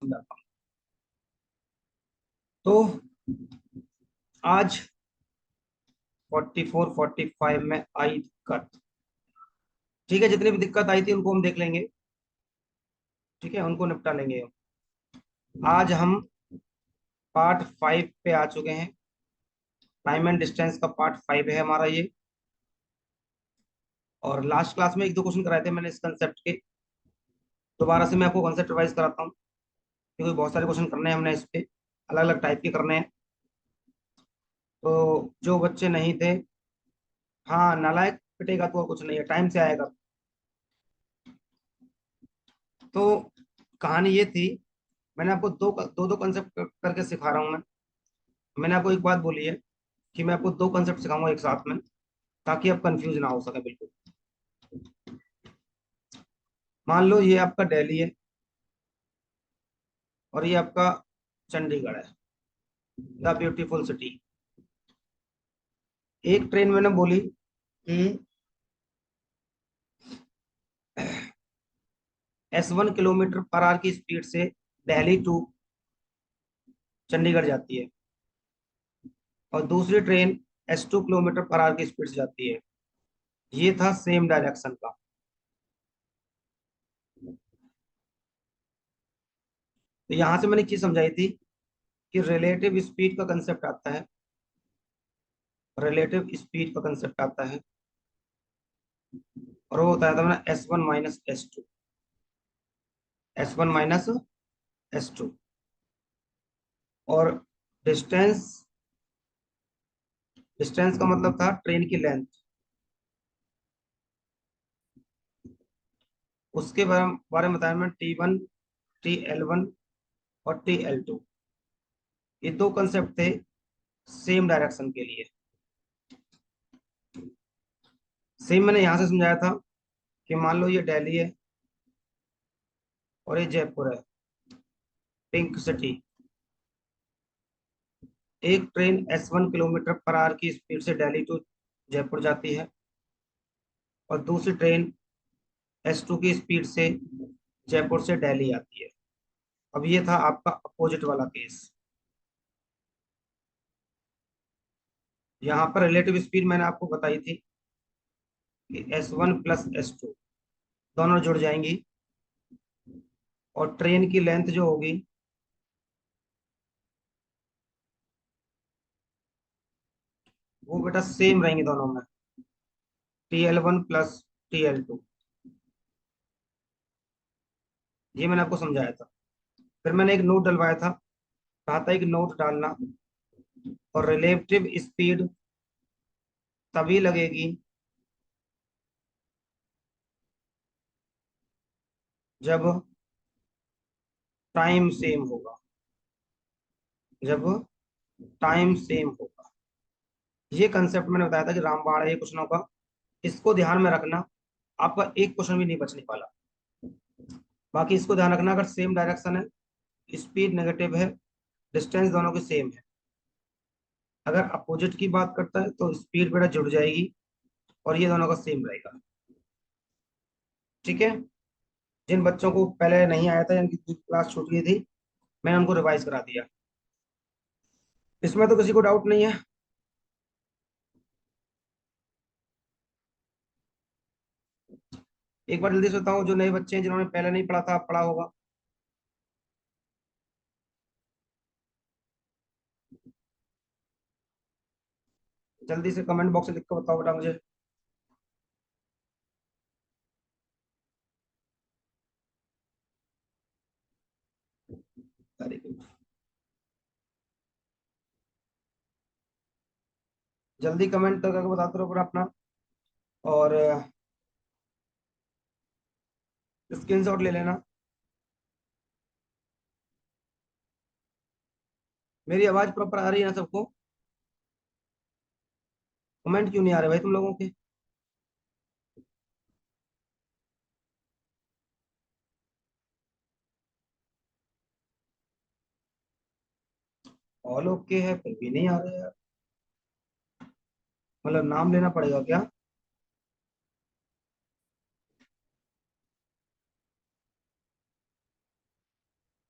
समझाता हूँ। तो आज 44 45 में आई दिक्कत। ठीक है, जितनी भी दिक्कत आई थी उनको हम देख लेंगे। ठीक है, उनको निपटा लेंगे। आज हम पार्ट 5 पे आ चुके हैं। टाइम एंड डिस्टेंस का पार्ट 5 है हमारा ये। और लास्ट क्लास में एक दो क्वेश्चन कराए थे मैंने इस कंसेप्ट के। दोबारा से मैं आपको कंसेप्ट रिवाइज कराता हूँ, क्योंकि बहुत सारे क्वेश्चन करने हैं हमने इस पे, अलग अलग टाइप के करने हैं। तो जो बच्चे नहीं थे, हाँ, नालायक पिटेगा तो और कुछ नहीं है, टाइम से आएगा। तो कहानी ये थी, मैंने आपको दो दो दो कंसेप्ट करके सिखा रहा हूँ मैं। मैंने आपको एक बात बोली है कि मैं आपको दो कंसेप्ट सिखाऊंगा एक साथ में, ताकि आप कंफ्यूज ना हो सके बिल्कुल। मान लो ये आपका दिल्ली है और ये आपका चंडीगढ़ है, द ब्यूटीफुल सिटी। एक ट्रेन मैंने बोली कि S1 किलोमीटर पर आवर की स्पीड से दिल्ली टू चंडीगढ़ जाती है, और दूसरी train S2 kilometre per our की स्पीड से जाती है। ये था सेम डायरेक्शन का। तो यहां से मैंने चीज समझाई थी कि रिलेटिव स्पीड का कंसेप्ट आता है। रिलेटिव स्पीड का कंसेप्ट आता है, और वो बताया था मैंने S1 - S2। S1 - S2। और डिस्टेंस, डिस्टेंस का मतलब था ट्रेन की लेंथ। उसके बारे में बताया मैं T1, TL1 और TL2। ये दो कंसेप्ट थे सेम डायरेक्शन के लिए। सेम मैंने यहां से समझाया था कि मान लो ये दिल्ली है और ये जयपुर है, पिंक सिटी। एक train S1 kilometre per our की स्पीड से दिल्ली टू जयपुर जाती है, और दूसरी ट्रेन S2 की स्पीड से जयपुर से दिल्ली आती है। अब ये था आपका अपोजिट वाला केस। यहाँ पर रिलेटिव स्पीड मैंने आपको बताई थी कि S1 + S2 दोनों जुड़ जाएंगी, और ट्रेन की लेंथ जो होगी वो बेटा सेम रहेंगी दोनों में, TL1 + TL2। ये मैंने आपको समझाया था। फिर मैंने एक नोट डलवाया था, कहा था एक नोट डालना। और रिलेटिव स्पीड तभी लगेगी जब टाइम सेम होगा। जब टाइम सेम होगा। ये कंसेप्ट मैंने बताया था कि रामबाण है ये क्वेश्चनों का। इसको ध्यान में रखना, आपका एक क्वेश्चन भी नहीं बचने वाला। बाकी इसको ध्यान रखना, अगर सेम डायरेक्शन है, स्पीड नेगेटिव है, डिस्टेंस दोनों की सेम है, अगर अपोजिट की बात करता है तो स्पीड बेटा जुड़ जाएगी, और ये दोनों का सेम रहेगा। ठीक है। जिन बच्चों को पहले नहीं आया था, जिनकी क्लास छूट गई थी, मैंने उनको रिवाइज करा दिया। इसमें तो किसी को डाउट नहीं है। एक बार जल्दी से बताओ, जो नए बच्चे हैं जिन्होंने पहले नहीं पढ़ा था, अब पढ़ा होगा। जल्दी से कमेंट बॉक्स में लिख कर बताओ बेटा मुझे। Very good. जल्दी कमेंट करके बताते रहो पूरा अपना। और स्क्रीनशॉट ले लेना। मेरी आवाज प्रॉपर आ रही है ना सबको? कमेंट क्यों नहीं आ रहे भाई तुम लोगों के? ऑल ओके है फिर भी नहीं आ रहे यार। मतलब नाम लेना पड़ेगा क्या?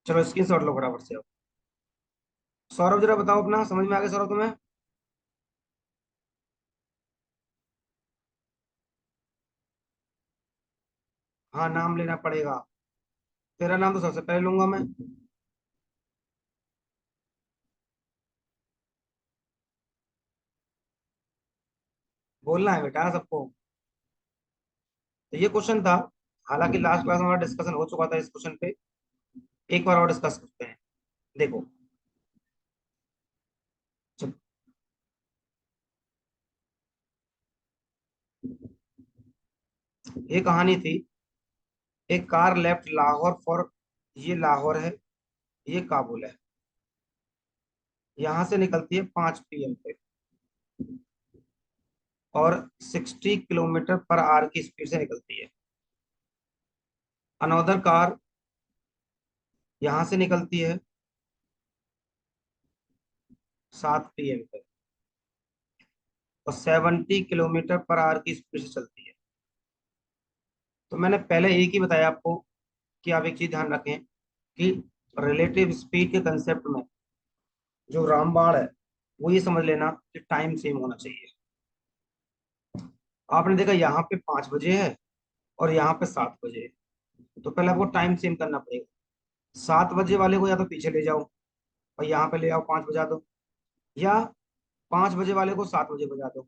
चलो स्क्रीन शॉट लो फटाफट से अब। सौरभ जरा बताओ अपना, समझ में आ गया सौरभ तुम्हें? हाँ नाम लेना पड़ेगा। तेरा नाम तो सबसे पहले लूंगा मैं। बोलना है बेटा सबको। तो ये क्वेश्चन था। हालांकि लास्ट क्लास में हमारा डिस्कशन हो चुका था इस क्वेश्चन पे। एक बार और डिस्कस करते हैं। देखो। चल, ये कहानी थी। एक कार लेफ्ट लाहौर फॉर, ये लाहौर है, ये काबुल है। यहां से निकलती है 5 PM पे, और 60 km/h की स्पीड से निकलती है। अनोदर कार यहां से निकलती है 7 PM पे, और 70 km/h की स्पीड से चलती है। तो मैंने पहले एक ही बताया आपको कि आप एक चीज ध्यान रखें कि रिलेटिव स्पीड के कंसेप्ट में जो रामबाण है, वो ये समझ लेना कि टाइम सेम होना चाहिए। आपने देखा यहाँ पे 5 बजे है और यहाँ पे 7 बजे है। तो पहले आपको टाइम सेम करना पड़ेगा। 7 बजे वाले को या तो पीछे ले जाओ और यहाँ पे ले आओ 5 बजा दो, या 5 बजे वाले को 7 बजे बजा दो,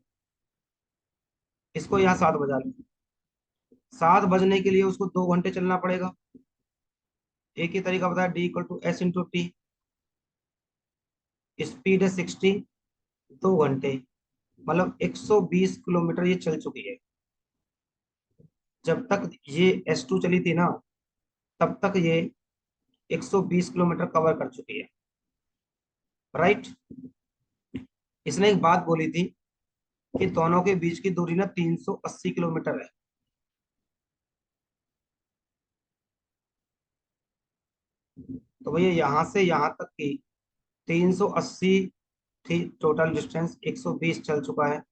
इसको यहाँ 7 बजा लो। 7 बजने के लिए उसको 2 घंटे चलना पड़ेगा। एक ही तरीका बताया, D = S × T। स्पीड है 60, 2 घंटे, मतलब 120 किलोमीटर ये चल चुकी है। जब तक ये S2 चली थी ना, तब तक ये 120 किलोमीटर कवर कर चुकी है। राइट। इसने एक बात बोली थी कि दोनों के बीच की दूरी ना 380 किलोमीटर है। तो भैया यहाँ से यहाँ तक की 380 थी, टोटल डिस्टेंस 120 चल चुका है,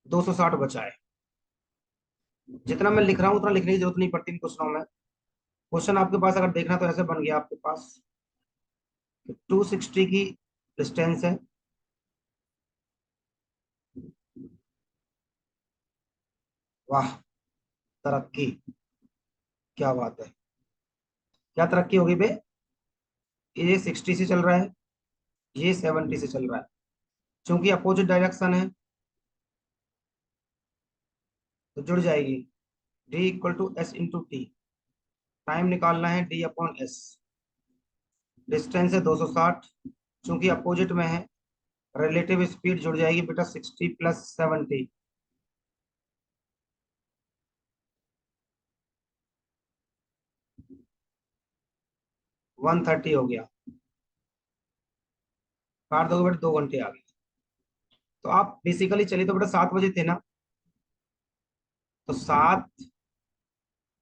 260 बचा है। जितना मैं लिख रहा हूँ उतना लिखने की जरूरत नहीं पड़ती इन क्वेश्चनों में। क्वेश्चन आपके पास अगर देखना तो ऐसे बन गया आपके पास, 260 की डिस्टेंस है, वाह, तरक्की, क्या बात है। क्या तरक्की होगी बे? ये 60 से चल रहा है, ये 70 से चल रहा है। क्योंकि अपोजिट डायरेक्शन है तो जुड़ जाएगी। D = S × T। टाइम निकालना है D/S। डिस्टेंस है 260, चूंकि अपोजिट में है, रिलेटिव स्पीड जुड़ जाएगी बेटा, 60 + 70, 130 हो गया। काट दोगे बेटा, 2 घंटे आ गए। तो आप बेसिकली चलिए तो बेटा 7 बजे थे ना, तो 7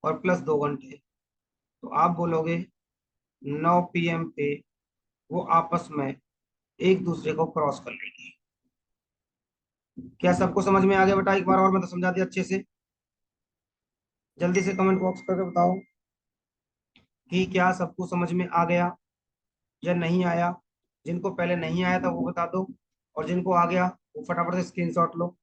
और प्लस 2 घंटे, तो आप बोलोगे 9 PM पे वो आपस में एक दूसरे को क्रॉस कर लेंगे। क्या सबको समझ में आ गया बेटा? एक बार और मैं तो समझा दिया अच्छे से। जल्दी से कमेंट बॉक्स करके बताओ कि क्या सबको समझ में आ गया या नहीं आया। जिनको पहले नहीं आया था वो बता दो, और जिनको आ गया वो फटाफट से स्क्रीनशॉट लो।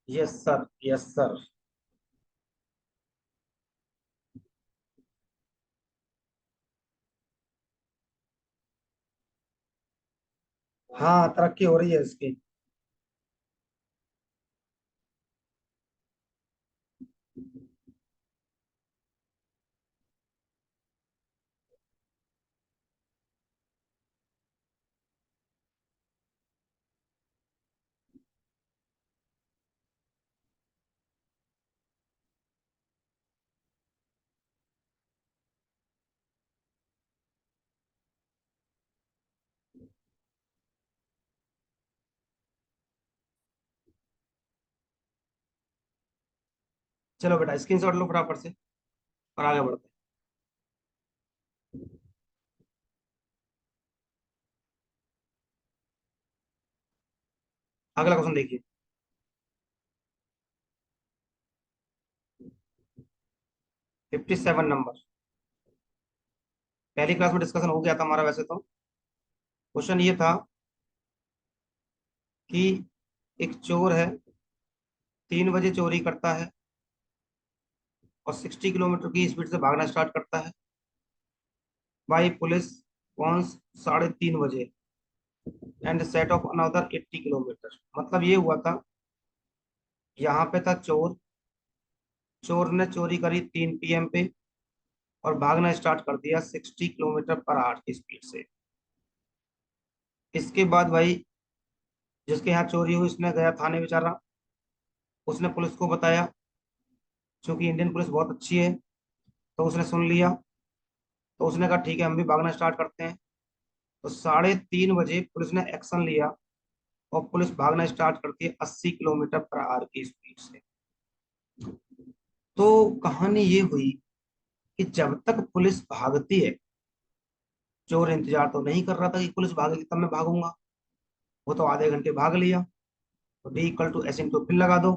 Yes sir, yes sir. हाँ तरक्की हो रही है इसकी। चलो बेटा स्क्रीनशॉट लो फटाफट से और आगे बढ़ते हैं। अगला क्वेश्चन देखिए। 57 नंबर। पहली क्लास में डिस्कशन हो गया था हमारा वैसे तो। क्वेश्चन ये था कि एक चोर है, 3 बजे चोरी करता है और 60 किलोमीटर की स्पीड से भागना स्टार्ट करता है बाई पुलिस वॉन्स 3:30 बजे and set of another 80 kilometre. मतलब ये हुआ था, यहाँ पे था चोर, चोर ने चोरी करी 3 PM पे और भागना स्टार्ट कर दिया 60 किलोमीटर पर आवर की स्पीड से। इसके बाद भाई जिसके यहाँ चोरी हुई उसने गया थाने बेचारा, उसने पुलिस को बताया। क्योंकि इंडियन पुलिस बहुत अच्छी है तो उसने सुन लिया। तो उसने कहा ठीक है हम भी भागना स्टार्ट करते हैं। तो 3:30 बजे पुलिस ने एक्शन लिया और पुलिस भागना स्टार्ट करती है 80 किलोमीटर पर आवर की स्पीड से। तो कहानी ये हुई कि जब तक पुलिस भागती है, चोर इंतजार तो नहीं कर रहा था कि पुलिस भागेगी तब मैं भागूंगा। वो तो आधे घंटे भाग लिया। तो D = S × फिर लगा दो,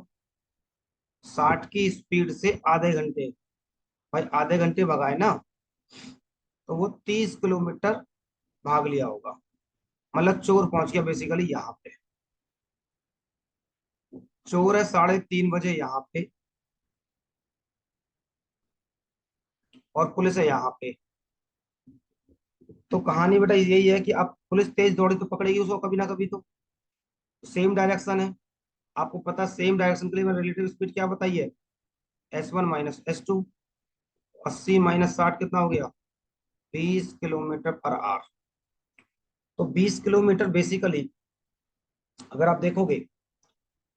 60 की स्पीड से आधे घंटे, भाई आधे घंटे भगाए ना, तो वो 30 किलोमीटर भाग लिया होगा। मतलब चोर पहुंच गया बेसिकली यहाँ पे। चोर है 3:30 बजे यहाँ पे और पुलिस है यहाँ पे। तो कहानी बेटा यही है कि अब पुलिस तेज दौड़ी तो पकड़ेगी उसको कभी ना कभी तो। सेम डायरेक्शन है, आपको पता सेम डायरेक्शन के लिए मैंने रिलेटिव स्पीड क्या बताई है, S1 - S2। 80 - 60 कितना हो गया, 20 किलोमीटर पर आवर। तो 20 किलोमीटर बेसिकली अगर आप देखोगे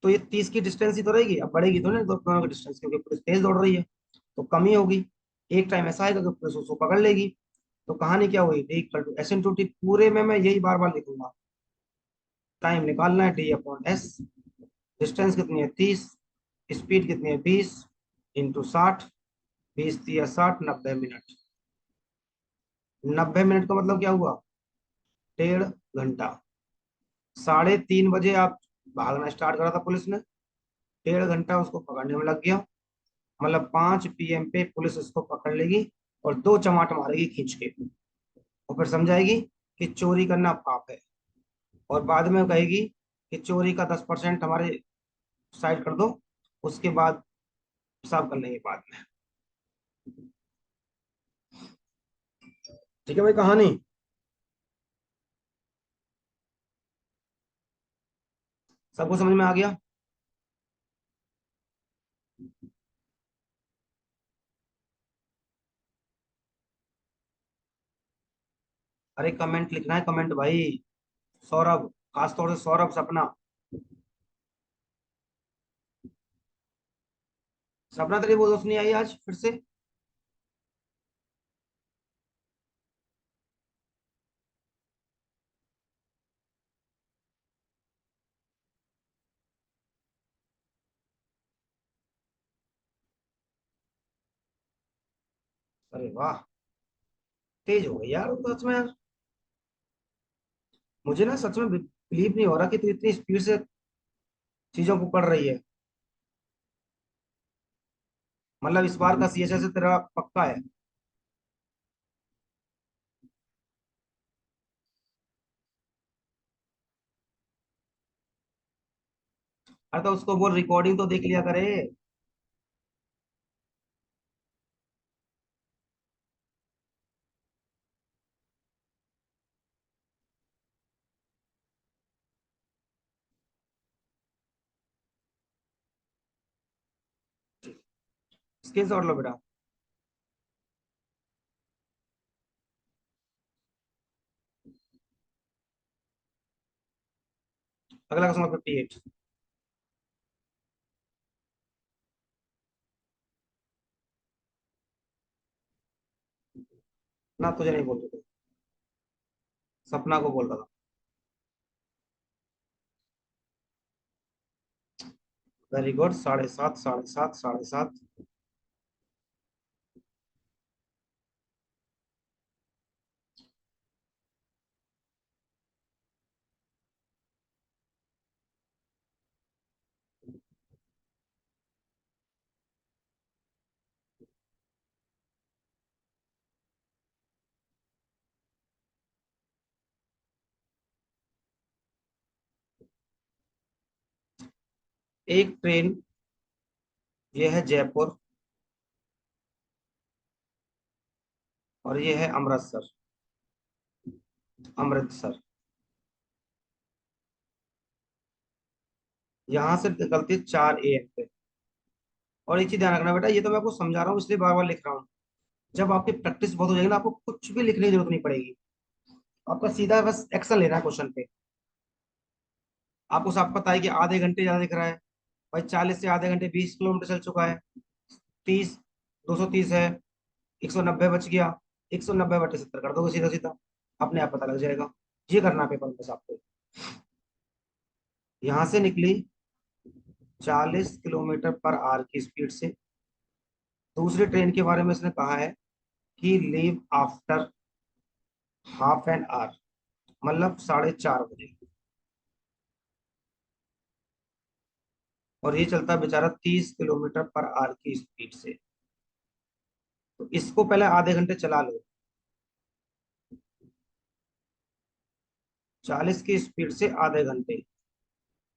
तो ये 30 की डिस्टेंस ही तो रहेगी, अब बढ़ेगी तो नहीं दोनों की डिस्टेंस, क्योंकि पुलिस तेज दौड़ रही है तो कमी होगी। एक टाइम ऐसा आएगा कि पुलिस उसको पकड़ लेगी। तो कहानी क्या हुई, D = S × T। पूरे में मैं यही बार बार लिखूंगा। टाइम निकालना है D/S। डिस्टेंस कितनी है 30, स्पीड कितनी है 20 × 60, 20 × 60 90 मिनट। 90 मिनट का मतलब क्या हुआ, 1.5 घंटा। 3:30 बजे आप भागना स्टार्ट करा था पुलिस ने, 1.5 घंटा उसको पकड़ने में लग गया। मतलब 5 PM पे पुलिस उसको पकड़ लेगी और 2 चमाट मारेगी खींच के, और फिर समझाएगी कि चोरी करना पाप है। और बाद में कहेगी कि चोरी का 10% हमारे साइड कर दो, उसके बाद हिसाब कर लेंगे बाद में। ठीक है भाई कहानी। सबको समझ में आ गया। अरे कमेंट लिखना है, कमेंट भाई। सौरभ, खासतौर से सौरभ, सपना। सपना तेरी वो दोस्त नहीं आई आज फिर से। अरे वाह, तेज हो गई यार वो तो सच में यार। मुझे ना सच में बिलीव नहीं हो रहा कि तू इतनी स्पीड से चीजों को पढ़ रही है। मतलब इस बार का CHS से तेरा पक्का है। अरे तो उसको बोल रिकॉर्डिंग तो देख लिया करे। स्क्रीनशॉट लो बेटा। अगला क्वेश्चन 58। ना तुझे नहीं बोल रहा था, सपना को बोल रहा था। Very good, 7:30, 7:30, 7:30। एक ट्रेन, ये है जयपुर और ये है अमृतसर, अमृतसर। यहाँ से निकलती है 4 AM पे। और एक चीज ध्यान रखना बेटा, ये तो मैं आपको समझा रहा हूँ इसलिए बार बार लिख रहा हूँ। जब आपकी प्रैक्टिस बहुत हो जाएगी ना, आपको कुछ भी लिखने की जरूरत नहीं पड़ेगी। आपका सीधा बस एक्शन लेना है क्वेश्चन पे। आपको सब पता है कि आधे घंटे ज्यादा दिख रहा है। भाई 40 से आधे घंटे 20 किलोमीटर चल चुका है। 30, 230 है। 190 बच गया। 190/70 कर दोगे सीधा सीधा। अपने आप पता लग जाएगा। ये करना है पेपर में बस आपको। यहाँ से निकली 40 km/h की स्पीड से। दूसरी ट्रेन के बारे में इसने कहा है कि leave after half an hour, मतलब 4:30 बजे। और ये चलता है बेचारा 30 km/h की स्पीड से। तो इसको पहले आधे घंटे चला लो। 40 की स्पीड से आधे घंटे,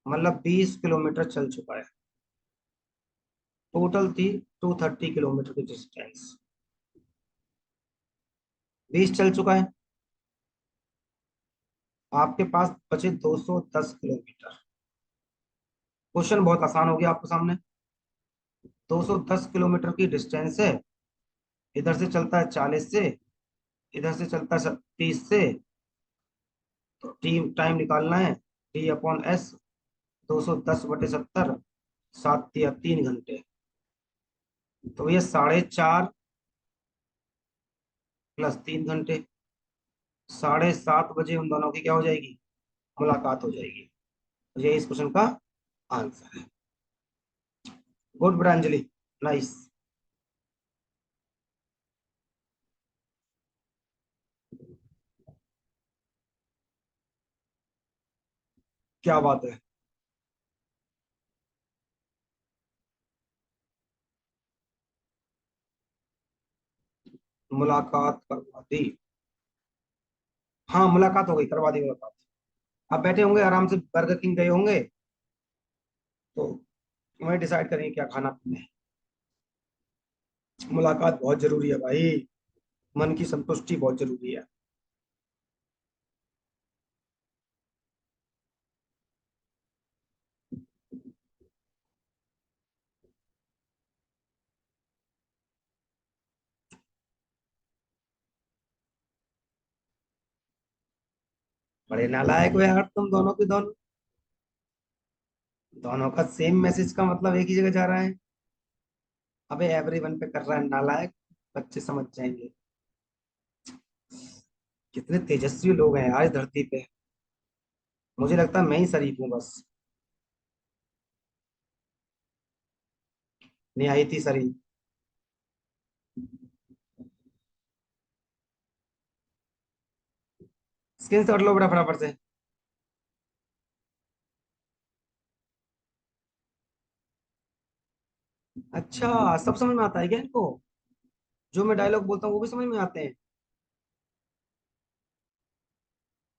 मतलब 20 किलोमीटर चल चुका है। टोटल थी 230 किलोमीटर की डिस्टेंस। 20 चल चुका है। आपके पास बचे 210 किलोमीटर। क्वेश्चन बहुत आसान हो गया आपके सामने। 210 किलोमीटर की डिस्टेंस है। इधर से चलता है 40 से, इधर से चलता है 30 से। तो टीम टाइम निकालना है। D/S, 210/70, 7 या 3 घंटे। तो ये 4.5 + 3 घंटे, 7:30 बजे उन दोनों की क्या हो जाएगी, मुलाकात हो जाएगी। ये इस क्वेश्चन का आंसर है। Good Branjali, nice. क्या बात है। मुलाकात करवा दी। हाँ मुलाकात हो गई, करवा दी मुलाकात। आप बैठे होंगे आराम से, बर्गर किंग गए होंगे। तो वही डिसाइड करेंगे क्या खाना पीना है। मुलाकात बहुत जरूरी है भाई। मन की संतुष्टि बहुत जरूरी है। बड़े नालायक हो यार तुम दोनों के दोनों। दोनों का सेम मैसेज का मतलब एक ही जगह जा रहा है। अबे एवरीवन पे कर रहा है नालायक। बच्चे समझ जाएंगे। कितने तेजस्वी लोग हैं यार इस धरती पे। मुझे लगता है मैं ही शरीफ हूँ बस। निहायती शरीफ। स्क्रीन शॉट लो बड़ा फटाफट से। अच्छा, सब समझ में आता है क्या इनको? जो मैं डायलॉग बोलता हूँ वो भी समझ में आते हैं?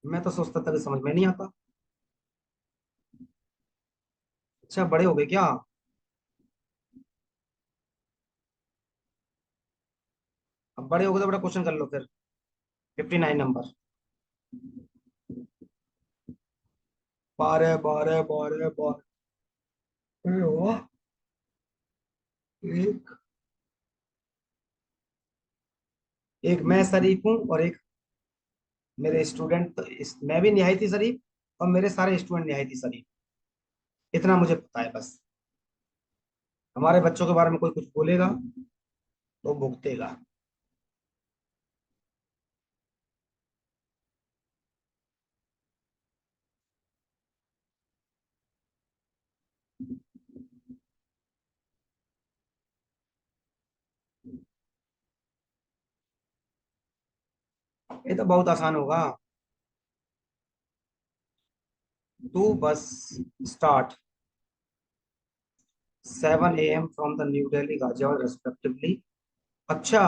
मैं तो सोचता था कि समझ में नहीं आता। अच्छा, बड़े हो गए क्या? अब बड़े हो गए तो बड़ा क्वेश्चन कर लो फिर। 59 नंबर। 12, 12, 12, 12। अरे वाह। एक एक मैं शरीफ हूँ और एक मेरे स्टूडेंट, तो मैं भी निहायती शरीफ और मेरे सारे स्टूडेंट निहायती शरीफ। इतना मुझे पता है बस। हमारे बच्चों के बारे में कोई कुछ बोलेगा तो भुगतेगा। ये तो बहुत आसान होगा। टू बस start 7 a.m. From the new Delhi Ghaziabad respectively. अच्छा,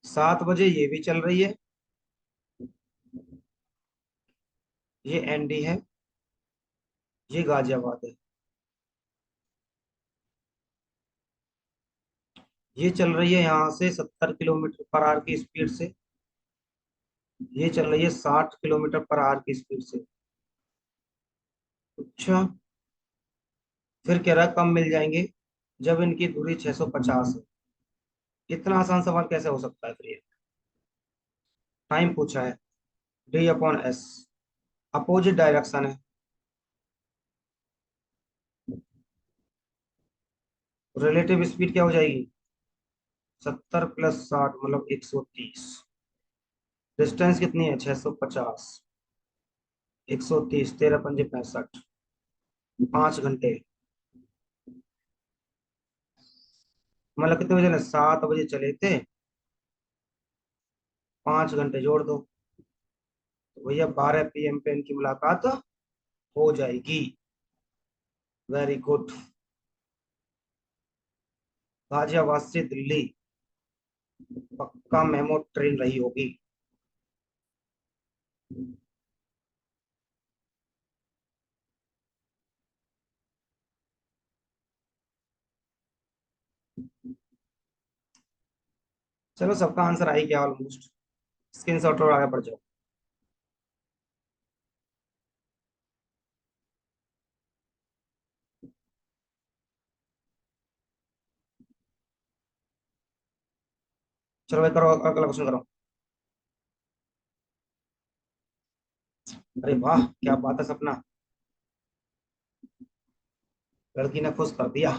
7 बजे ये भी चल रही है। ये एनडी है, ये गाजियाबाद है। ये चल रही है यहाँ से 70 किलोमीटर पर आवर की स्पीड से। ये चल रही है 60 किलोमीटर पर आवर की स्पीड से। अच्छा, फिर कह रहा है कब मिल जाएंगे जब इनकी दूरी 650 है। इतना आसान सवाल कैसे हो सकता है फिर ये। टाइम पूछा है, D/S, अपोजिट डायरेक्शन है। रिलेटिव स्पीड क्या हो जाएगी? 70 + 60 मतलब 130। डिस्टेंस कितनी है? 650। 130, 13×5 = 65। 5 घंटे। मतलब कितने बजे चले? 7 बजे चले थे। 5 घंटे जोड़ दो तो भैया 12 PM पे इनकी मुलाकात हो जाएगी। Very good. गाजियाबाद से दिल्ली पक्का मेमो ट्रेन रही होगी। चलो, सबका आंसर आ ही गया ऑलमोस्ट। स्क्रीनशॉट और आगे बढ़ जाओ। चलो भाई, करो अगला क्वेश्चन करो। अरे वाह, क्या बात है सपना, लड़की ने खुश कर दिया।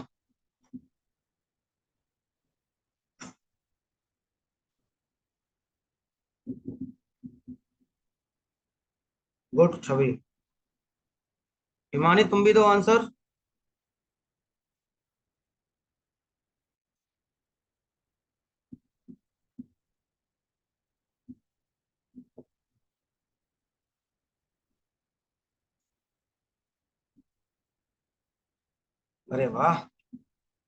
गुड छवि। हिमानी तुम भी दो आंसर। अरे वाह,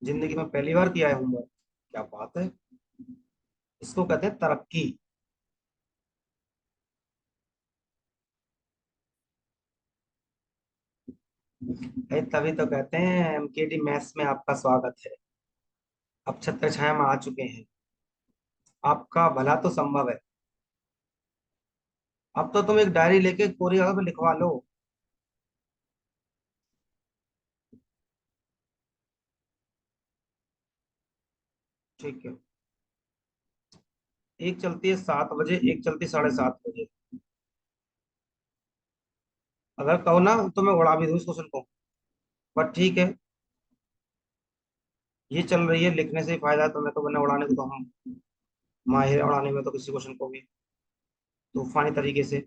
जिंदगी में पहली बार किया है होमवर्क। क्या बात है। इसको कहते हैं तरक्की। है तभी तो कहते हैं एमकेडी मैथ्स में आपका स्वागत है। अब छत्र छाया में आ चुके हैं। आपका भला तो संभव है। अब तो तुम एक डायरी लेके कोरी कागज पे लिखवा लो। ठीक है। एक चलती है 7 बजे, एक चलती 7:30 बजे। अगर कहो ना तो मैं उड़ा भी दूं इस क्वेश्चन को। पर ठीक है, ये चल रही है, लिखने से ही फायदा है, तो मैं तो बना उड़ाने को तो हम माहिर हैं उड़ाने में तो किसी क्वेश्चन को भी तूफानी तरीके से।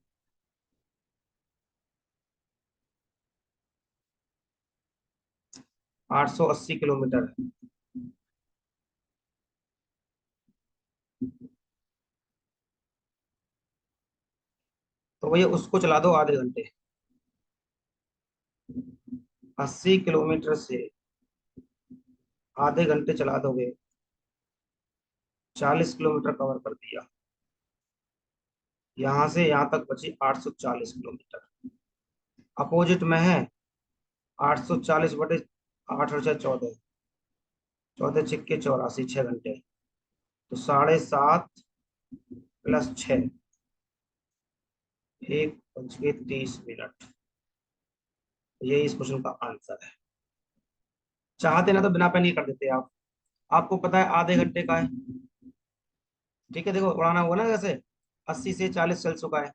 880 किलोमीटर है। तो भैया उसको चला दो आधे घंटे। 80 किलोमीटर से आधे घंटे चला दोगे, 40 किलोमीटर कवर कर दिया। यहाँ से यहाँ तक बची 840 किलोमीटर। अपोजिट में है। 840/8 और 14, 14×6 = 84, 6 घंटे। तो 7.5 + 6, 1 बज के 30 मिनट। ये इस क्वेश्चन का आंसर है। चाहते ना तो बिना पे नहीं कर देते आप। आपको पता है आधे घंटे का है। ठीक है, देखो उड़ाना हुआ ना जैसे। 80 से 40 चल चुका है।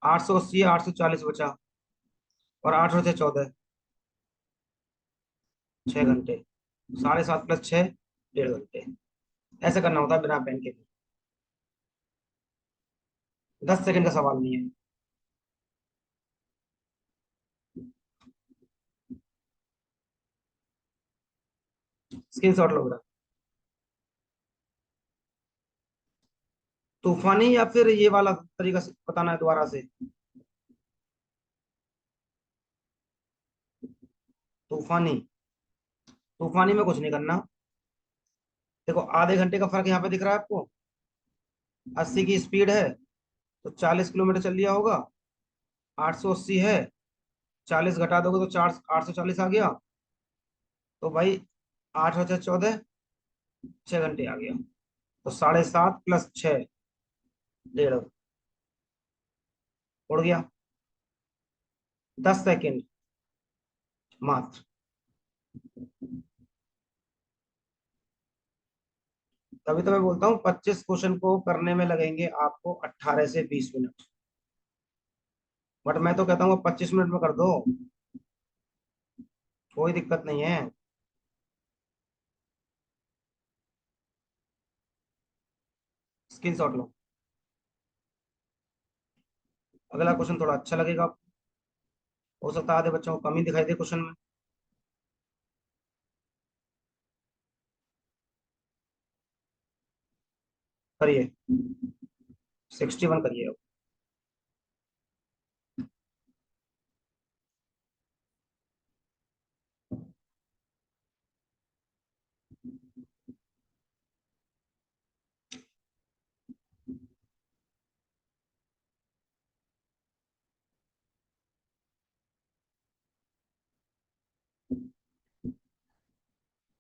880 है, 840 बचा। और 8 और 6 = 14, 6 घंटे। 7.5 + 6, 1.5 घंटे। ऐसे करना होता है बिना पेन के भी। 10 सेकंड का सवाल नहीं है। स्क्रीन शॉट लो मेरा। तूफानी या फिर ये वाला तरीका से बताना है दोबारा से? तूफानी। तूफानी में कुछ नहीं करना। देखो आधे घंटे का फर्क यहाँ पे दिख रहा है आपको। 80 की स्पीड है तो 40 किलोमीटर चल लिया होगा। 880 है, 40 घटा दोगे तो 840 आ गया। तो भाई 8 और 14, 6 घंटे आ गया। तो 7.5 + 6, 1.5, उड़ गया। 10 सेकेंड मात्र। तभी तो मैं बोलता हूँ 25 क्वेश्चन को करने में लगेंगे आपको 18 से 20 मिनट। बट मैं तो कहता हूँ 25 मिनट में कर दो, कोई दिक्कत नहीं है। स्क्रीनशॉट लो। अगला क्वेश्चन थोड़ा अच्छा लगेगा आपको। हो सकता है आधे बच्चों को कमी दिखाई दे क्वेश्चन में। करिए। 61 करिए अब।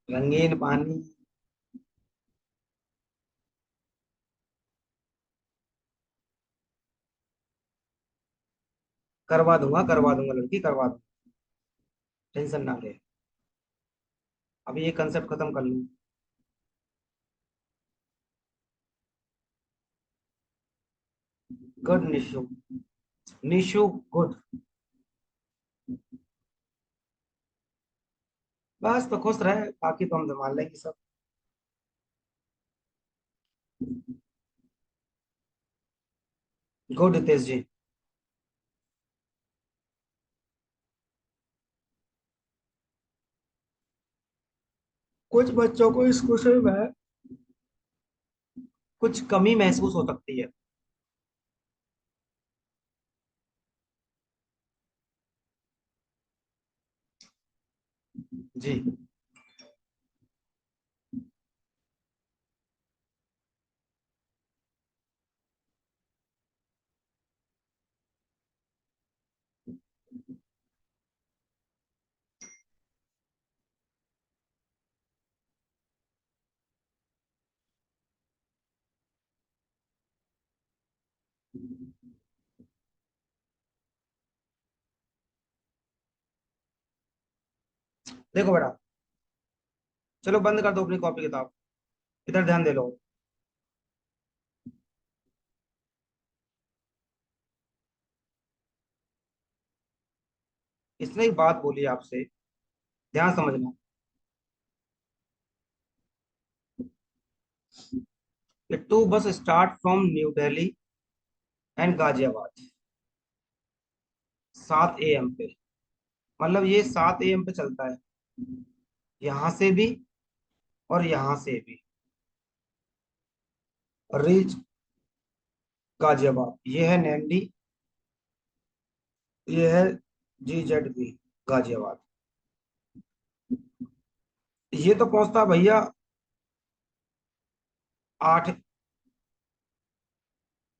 रंगीन पानी। करवा दूंगा लड़की, करवा दूंगा। टेंशन ना ले। अभी ये कंसेप्ट खत्म कर लूँ। गुड निशु। निशु। गुड। बस तो खुश रहे, बाकी तो हम संभाल लेंगे सब। गुड हितेश जी। कुछ बच्चों को इस क्वेश्चन में कुछ कमी महसूस हो सकती है। जी। देखो बेटा, चलो बंद कर दो अपनी कॉपी किताब, इधर ध्यान दे लो। इसने एक बात बोली आपसे, ध्यान समझना। कि टू बस start from new Delhi and Ghaziabad 7 AM पे। मतलब ये 7 AM पे चलता है, यहां से भी और यहां से भी। रीच गाजियाबाद, ये है नैंडी, ये है GZB गाजियाबाद। ये तो पहुंचता भैया 8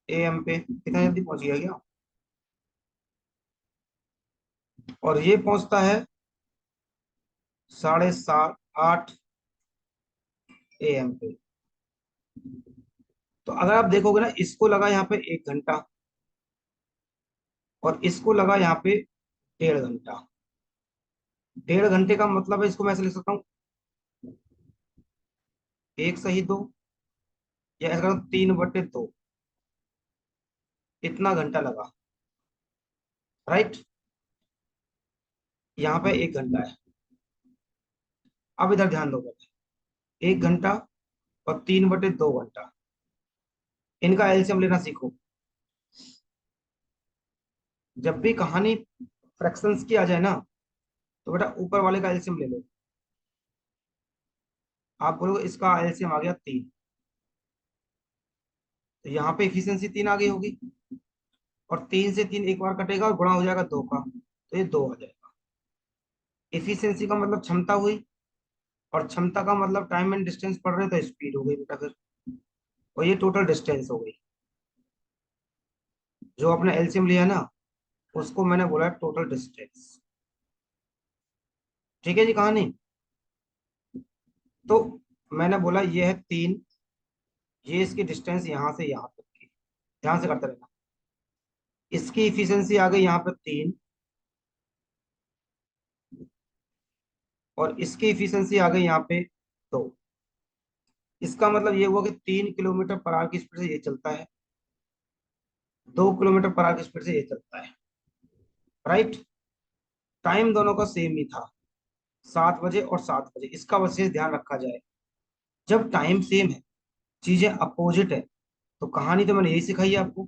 AM पे। कितना जल्दी पहुंच गया क्या? और ये पहुंचता है 8:30 AM पे। तो अगर आप देखोगे ना, इसको लगा यहाँ पे 1 घंटा और इसको लगा यहाँ पे 1.5 घंटा। 1.5 घंटे का मतलब है, इसको मैं ऐसे लिख सकता हूँ, 1 सही 2, या ऐसा करो 3/2, इतना घंटा लगा। राइट। यहाँ पे 1 घंटा है। अब इधर ध्यान दो बेटा, 1 घंटा और 3/2 घंटा, इनका एलसीएम लेना सीखो। जब भी कहानी फ्रैक्शंस की आ जाए ना, तो बेटा ऊपर वाले का एलसीएम ले लो। आप बोलोगे इसका एलसीएम आ गया 3, तो यहाँ पे इफिशियंसी 3 आ गई होगी, और 3 से 3 एक बार कटेगा और गुणा हो जाएगा 2 का, तो ये 2 आ जाएगा। इफिशियंसी का मतलब क्षमता हुई, और क्षमता का मतलब टाइम एंड डिस्टेंस पढ़ रहे हो तो स्पीड हो गई बेटा फिर, और ये टोटल डिस्टेंस हो गई। जो अपने एलसीएम लिया ना, उसको मैंने बोला टोटल डिस्टेंस। ठीक है जी कहानी। तो मैंने बोला ये है 3, ये इसकी डिस्टेंस यहाँ से यहाँ तक की, ध्यान से करते रहना। इसकी इफिशियंसी आ गई यहाँ पे 3, और इसकी इफिशियंसी आ गई यहाँ पे 2। इसका मतलब ये हुआ कि 3 किलोमीटर पर आवर की स्पीड से ये चलता है, 2 किलोमीटर पर आवर की स्पीड से ये चलता है। राइट। टाइम दोनों का सेम ही था, 7 बजे और 7 बजे। इसका विशेष ध्यान रखा जाए, जब टाइम सेम है, चीजें अपोजिट है, तो कहानी तो मैंने यही सिखाई है आपको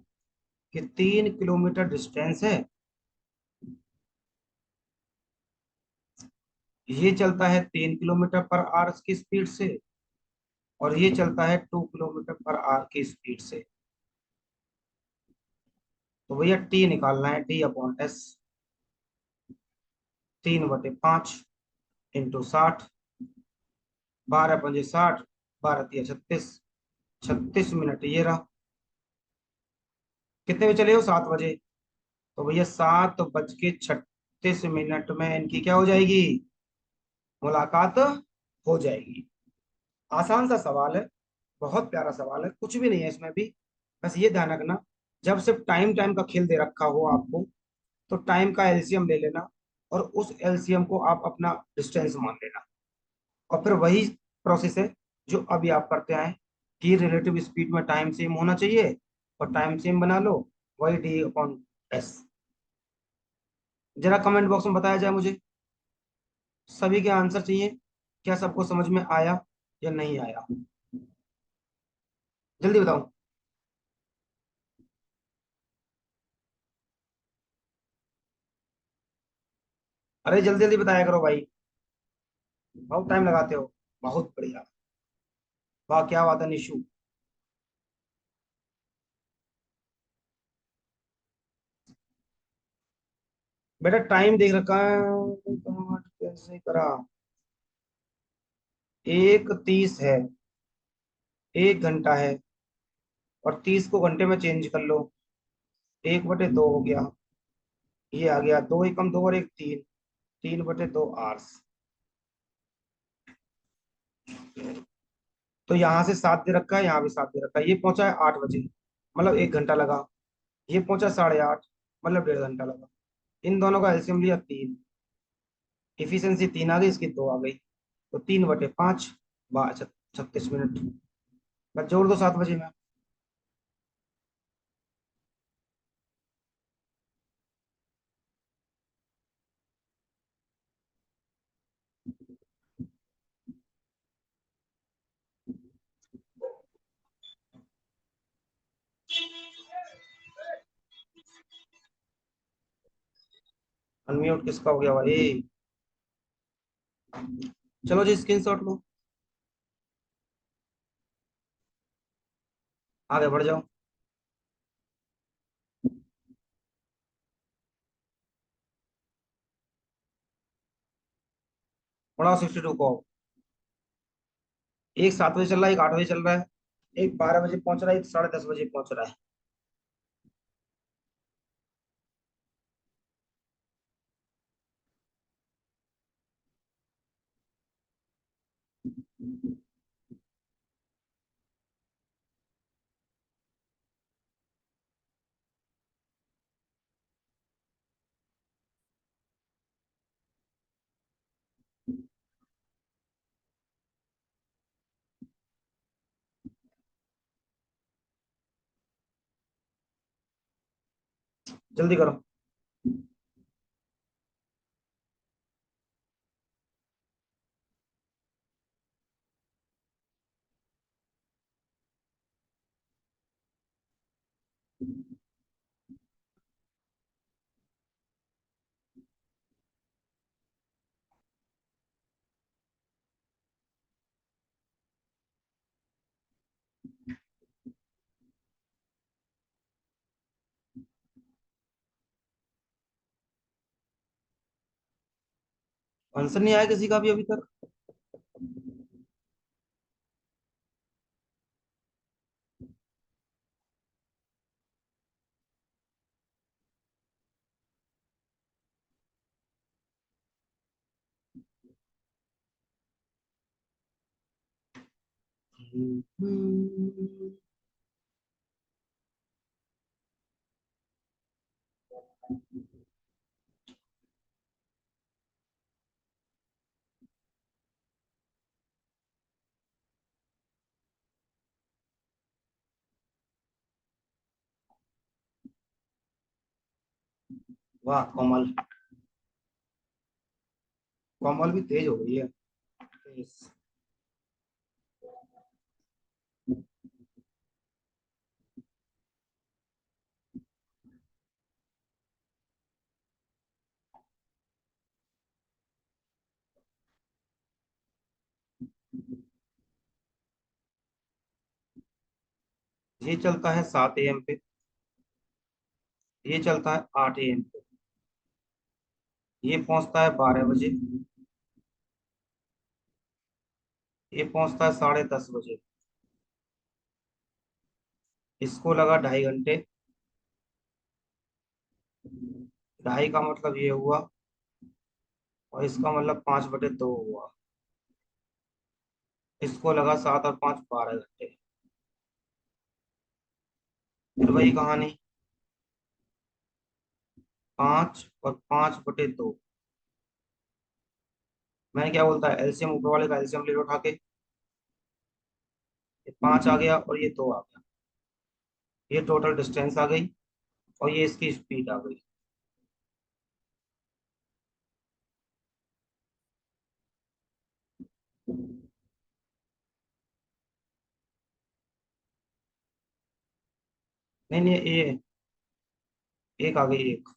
कि 3 किलोमीटर डिस्टेंस है, ये चलता है 3 किलोमीटर पर आवर की स्पीड से, और ये चलता है 2 किलोमीटर पर आवर की स्पीड से। तो भैया टी निकालना है, D/S। 3/5 इंटू 60, 12×5 = 60, 12×3 = 36, 36 मिनट ये रहा। कितने बजे चले हो? 7 बजे। तो भैया 7:36 में इनकी क्या हो जाएगी? मुलाकात हो जाएगी। आसान सा सवाल है, बहुत प्यारा सवाल है, कुछ भी नहीं है इसमें भी। बस ये ध्यान रखना, जब सिर्फ टाइम टाइम का खेल दे रखा हो आपको, तो टाइम का एलसीएम ले लेना, और उस एलसीएम को आप अपना डिस्टेंस मान लेना, और फिर वही प्रोसेस है जो अभी आप करते आए, कि रिलेटिव स्पीड में टाइम सेम होना चाहिए, और टाइम सेम बना लो, वही D/S। जरा कमेंट बॉक्स में बताया जाए मुझे, सभी के आंसर चाहिए, क्या सबको समझ में आया या नहीं आया? जल्दी बताओ। अरे जल्दी जल्दी बताया करो भाई, बहुत टाइम लगाते हो। बहुत बढ़िया। वाह क्या बात है निशु। बेटा टाइम देख रखा है, convert कैसे करा? 1:30 है, 1 घंटा है, और 30 को घंटे में चेंज कर लो, 1/2 हो गया। ये आ गया 2 × 2 और 1 3, 3/2 आवर्स। तो यहाँ से 7 दे रखा है, यहाँ भी 7 दे रखा है। ये पहुंचा है 8 बजे, मतलब 1 घंटा लगा। ये पहुंचा 8:30, मतलब 1.5 घंटा लगा। इन दोनों का एलसीएम लिया 3, इफिशियंसी 3 आ गई, इसकी 2 आ गई, तो 3/5, 36 मिनट। बस जोड़ दो 7 बजे में। अनम्यूट किसका हो गया भाई? चलो जी स्क्रीनशॉट लो, आगे बढ़ जाओ। बढ़ाओ 62 को। एक 7 बजे चल रहा है, एक 8 बजे चल रहा है, एक 12 बजे पहुंच रहा है, एक 10:30 बजे पहुंच रहा है। जल्दी करो। आंसर नहीं आया किसी का भी अभी तक? वाह कोमल, कोमल भी तेज हो गई है। तेज। ये चलता है 7 AM पे, ये चलता है 8 AM पे, ये पहुंचता है 12 बजे, ये पहुंचता है 10:30 बजे। इसको लगा 2.5 घंटे। ढाई का मतलब ये हुआ, और इसका मतलब 5/2 हुआ। इसको लगा 7 और 5 12 घंटे। फिर वही कहानी, 5 और 5/2। मैंने क्या बोलता है, एलसीएम ऊपर वाले का एलसीएम ले लो उठा के। ये 5 आ गया और ये 2 आ गया। ये टोटल डिस्टेंस आ गई, और ये इसकी स्पीड आ गई। नहीं नहीं, ये एक आ गई, एक।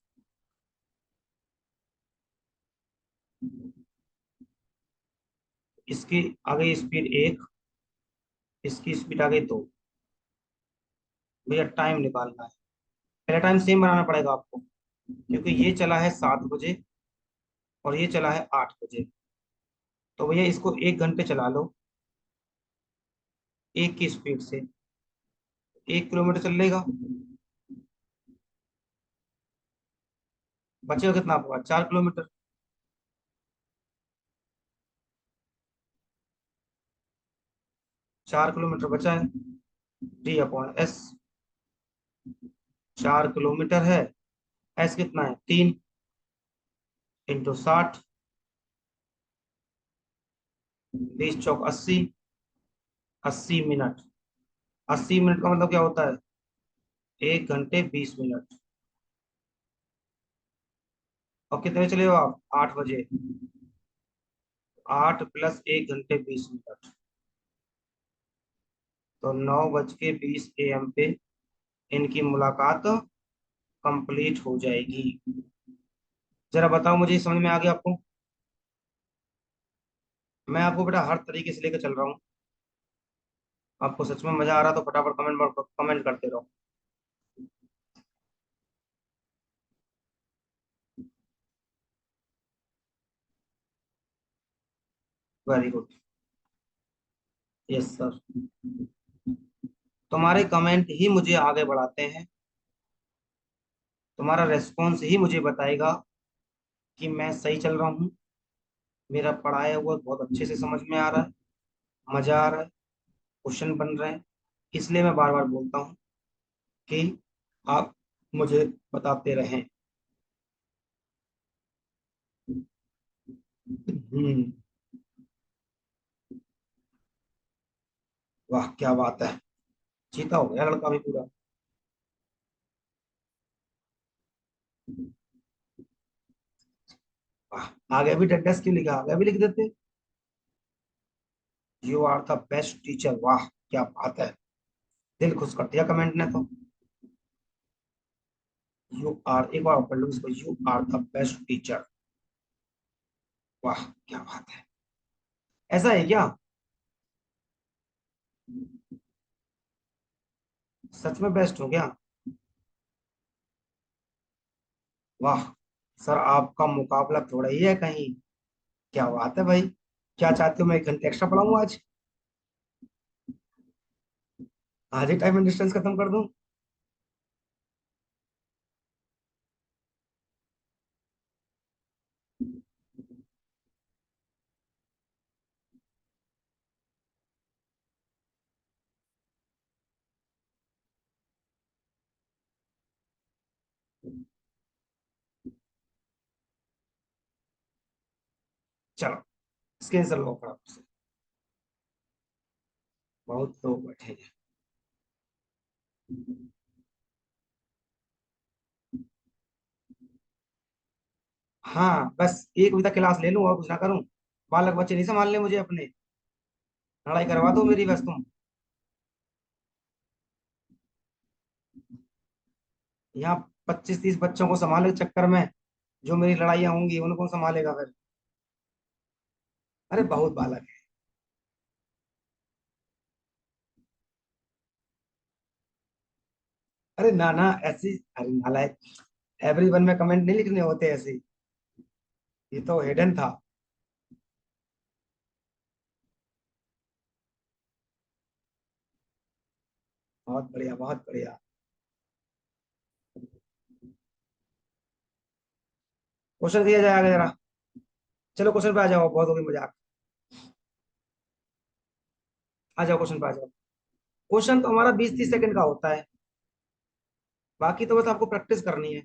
इसकी आ गई स्पीड एक, इसकी स्पीड आ गई 2। भैया टाइम निकालना है। पहले टाइम सेम बनाना पड़ेगा आपको, क्योंकि ये चला है 7 बजे और ये चला है 8 बजे। तो भैया इसको 1 घंटे चला लो, एक की स्पीड से। 1 किलोमीटर चल लेगा। बचेगा कितना आपका, 4 किलोमीटर। 4 किलोमीटर बचा है। D/S। 4 किलोमीटर है। एस कितना है, 3 इंटू 60। 20 चौक 80। 80 मिनट। 80 मिनट का मतलब क्या होता है, 1 घंटे 20 मिनट। और कितने चले हो आप, 8 बजे। 8 + 1 घंटे 20 मिनट, तो 9:20 AM पे इनकी मुलाकात कंप्लीट हो जाएगी। जरा बताओ मुझे, समझ में आ गया आपको? मैं आपको बेटा हर तरीके से लेकर चल रहा हूँ। आपको सच में मजा आ रहा तो फटाफट कमेंट करते रहो। Very good. Yes sir. तुम्हारे कमेंट ही मुझे आगे बढ़ाते हैं। तुम्हारा रेस्पॉन्स ही मुझे बताएगा कि मैं सही चल रहा हूँ, मेरा पढ़ाया हुआ बहुत अच्छे से समझ में आ रहा है, मजा आ रहा है, क्वेश्चन बन रहे हैं। इसलिए मैं बार बार बोलता हूँ कि आप मुझे बताते रहें। हम्म। वाह क्या बात है, जीता हो गया लड़का भी पूरा। वाह। आगे भी टेस्ट क्यों लिखा, आगे भी लिख देते। You are the best teacher, वाह क्या बात है। दिल खुश कर दिया कमेंट ने तो। यू आर, एक बार पढ़ लो इसको, you are the best teacher. वाह क्या बात है। ऐसा है क्या? सच में बेस्ट हो गया? वाह। सर आपका मुकाबला थोड़ा ही है कहीं। क्या बात है भाई, क्या चाहते हो मैं 1 घंटे एक्स्ट्रा पढ़ाऊँ आज? आज ही टाइम एंड डिस्टेंस खत्म कर दूं? चलो, स्क्रीन से लो फटाफट से। बहुत लोग बैठे हैं। हाँ, बस एक बजे तक क्लास ले लूँ और कुछ ना करूँ। बालक बच्चे नहीं संभालने मुझे अपने। लड़ाई करवा दो मेरी बस तुम। यहाँ 25-30 बच्चों को संभालने के चक्कर में जो मेरी लड़ाइयाँ होंगी उनको कौन संभालेगा फिर? अरे बहुत बालक है। अरे ना ना, ऐसी अरे नालायक, एवरीवन में कमेंट नहीं लिखने होते ऐसे। ये तो हिडन था। बहुत बढ़िया, बहुत बढ़िया। क्वेश्चन दिया जाएगा जरा। चलो क्वेश्चन पे आ जाओ, बहुत हो गई मजाक। आ जाओ क्वेश्चन पे आ जाओ। क्वेश्चन तो हमारा 20-30 सेकंड का होता है। बाकी तो बस आपको प्रैक्टिस करनी है।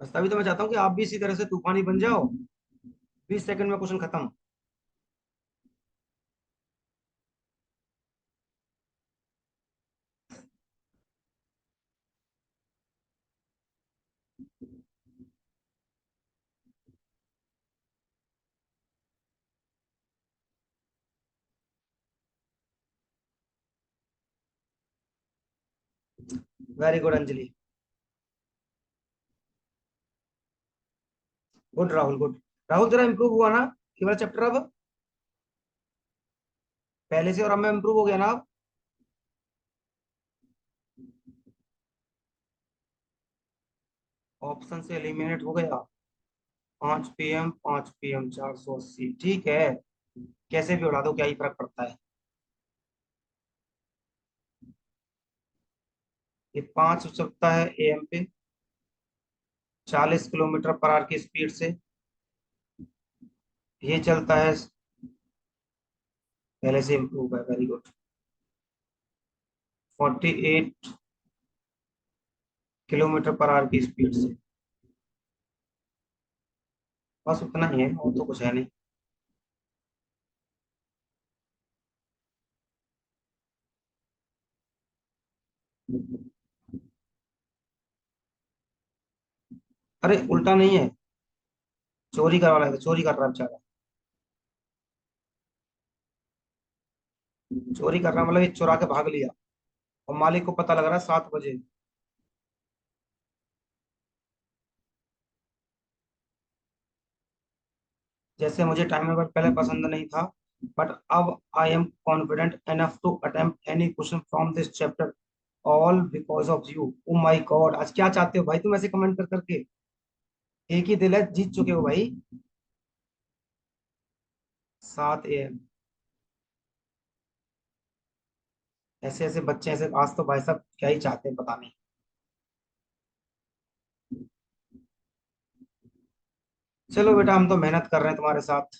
बस तभी तो मैं चाहता हूँ कि आप भी इसी तरह से तूफानी बन जाओ। 20 सेकंड में क्वेश्चन खत्म। Very good Anjali. Good Rahul, good. Rahul तेरा इंप्रूव हुआ ना ये वाला चैप्टर अब? पहले से और अब में इंप्रूव हो गया ना अब? ऑप्शन से एलिमिनेट हो गया। 5 PM, 5 PM, 480, ठीक है। कैसे भी उड़ा दो, क्या ही फर्क पड़ता है। ये 5 चलता है AM पे, 40 किलोमीटर पर आवर की स्पीड से। ये चलता है, पहले से इम्प्रूव है, very good. 48 kilometre per our की स्पीड से। बस उतना ही है, और तो कुछ है नहीं। अरे उल्टा नहीं है, चोरी करवा रहा है, चोरी कर रहा है बेचारा। चोरी कर रहा मतलब ये चुरा के भाग लिया, और मालिक को पता लग रहा है 7 बजे। जैसे मुझे टाइम टेबल पहले पसंद नहीं था, बट अब I am confident enough to attempt any question from this chapter, all because of you. Oh my God, आज क्या चाहते हो भाई तुम ऐसे कमेंट कर करके? एक ही दिल है, जीत चुके हो भाई। 7 AM। ऐसे ऐसे बच्चे ऐसे, आज तो भाई साहब क्या ही चाहते हैं पता नहीं। चलो बेटा, हम तो मेहनत कर रहे हैं तुम्हारे साथ।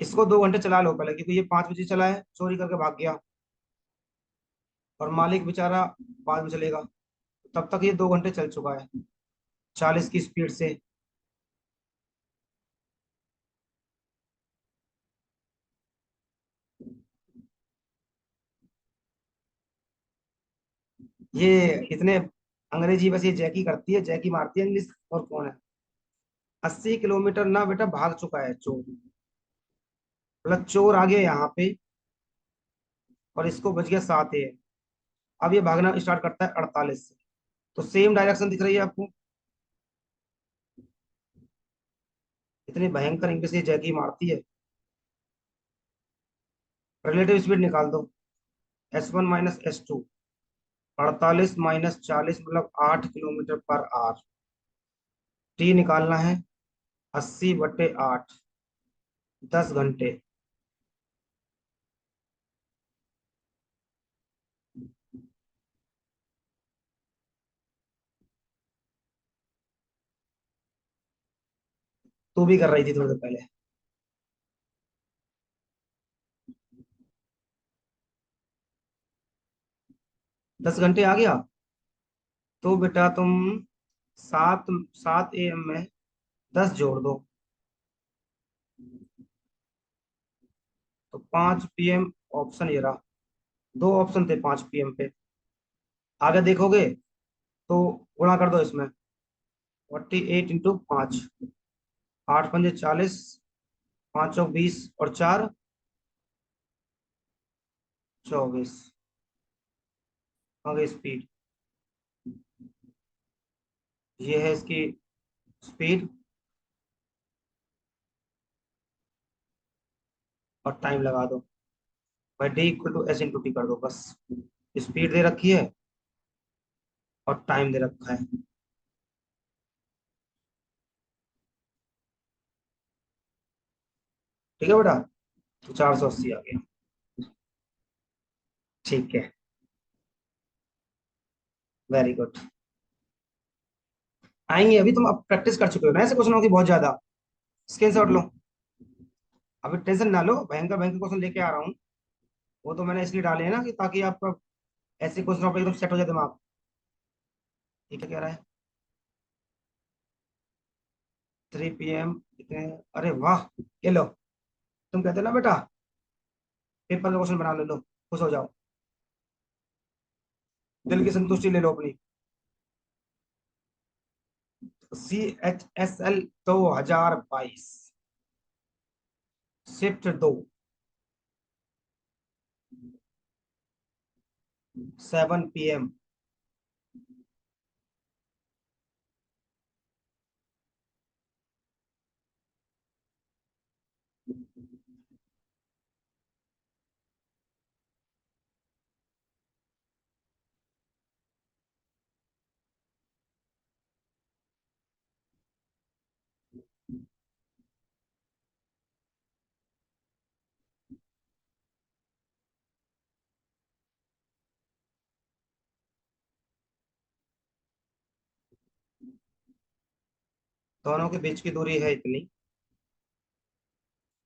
इसको 2 घंटे चला लो पहले, क्योंकि ये 5 बजे चला है, चोरी करके भाग गया। और मालिक बेचारा बाद में चलेगा। तब तक ये 2 घंटे चल चुका है, 40 की स्पीड से। ये इतने अंग्रेजी बस ये जैकी करती है, जैकी मारती है इंग्लिश, और कौन है? 80 किलोमीटर ना बेटा, भाग चुका है चोर। मतलब चोर आ गया यहाँ पे, और इसको बच गया 7 AM। अब ये भागना स्टार्ट करता है 48 से। तो सेम डायरेक्शन दिख रही है आपको। इतनी भयंकर इंग्लिश ये जैकी मारती है। रिलेटिव स्पीड निकाल दो, S1 - S2। 48 माइनस 40 मतलब 8 किलोमीटर पर आवर। टी निकालना है। 80/8, 10 घंटे। तू भी कर रही थी थोड़ी देर पहले। 10 घंटे आ गया। तो बेटा तुम सात 7 AM में 10 जोड़ दो, तो 5 PM। ऑप्शन ये रहा। दो ऑप्शन थे 5 PM पे। आगे देखोगे तो गुणा कर दो इसमें। 48 × 5। 8×5 = 40। 5 × 20 और 4 = 24। आगे स्पीड। ये है इसकी स्पीड। और टाइम लगा दो। भाई D = S × T कर दो बस। स्पीड दे रखी है और टाइम दे रखा है। ठीक है बेटा। तो 480 आ गया। ठीक है। Very good. आएंगे अभी, तुम अब प्रैक्टिस कर चुके हो ना ऐसे क्वेश्चनों की बहुत ज्यादा। स्क्रीनशॉट लो। अभी टेंशन ना लो, भयंकर भयंकर क्वेश्चन लेके आ रहा हूँ। वो तो मैंने इसलिए डाले हैं ना कि ताकि आपका ऐसे क्वेश्चनों पर एकदम सेट हो जाए दिमाग। ठीक है, कह रहा है 3 PM कितने। अरे वाह। ये लो। तुम कहते हो ना बेटा, पेपर का क्वेश्चन बना लो, लो खुश हो जाओ। दिल की संतुष्टि ले लो अपनी। CHSL 2022, shift 2, 7 PM। दोनों के बीच की दूरी है इतनी।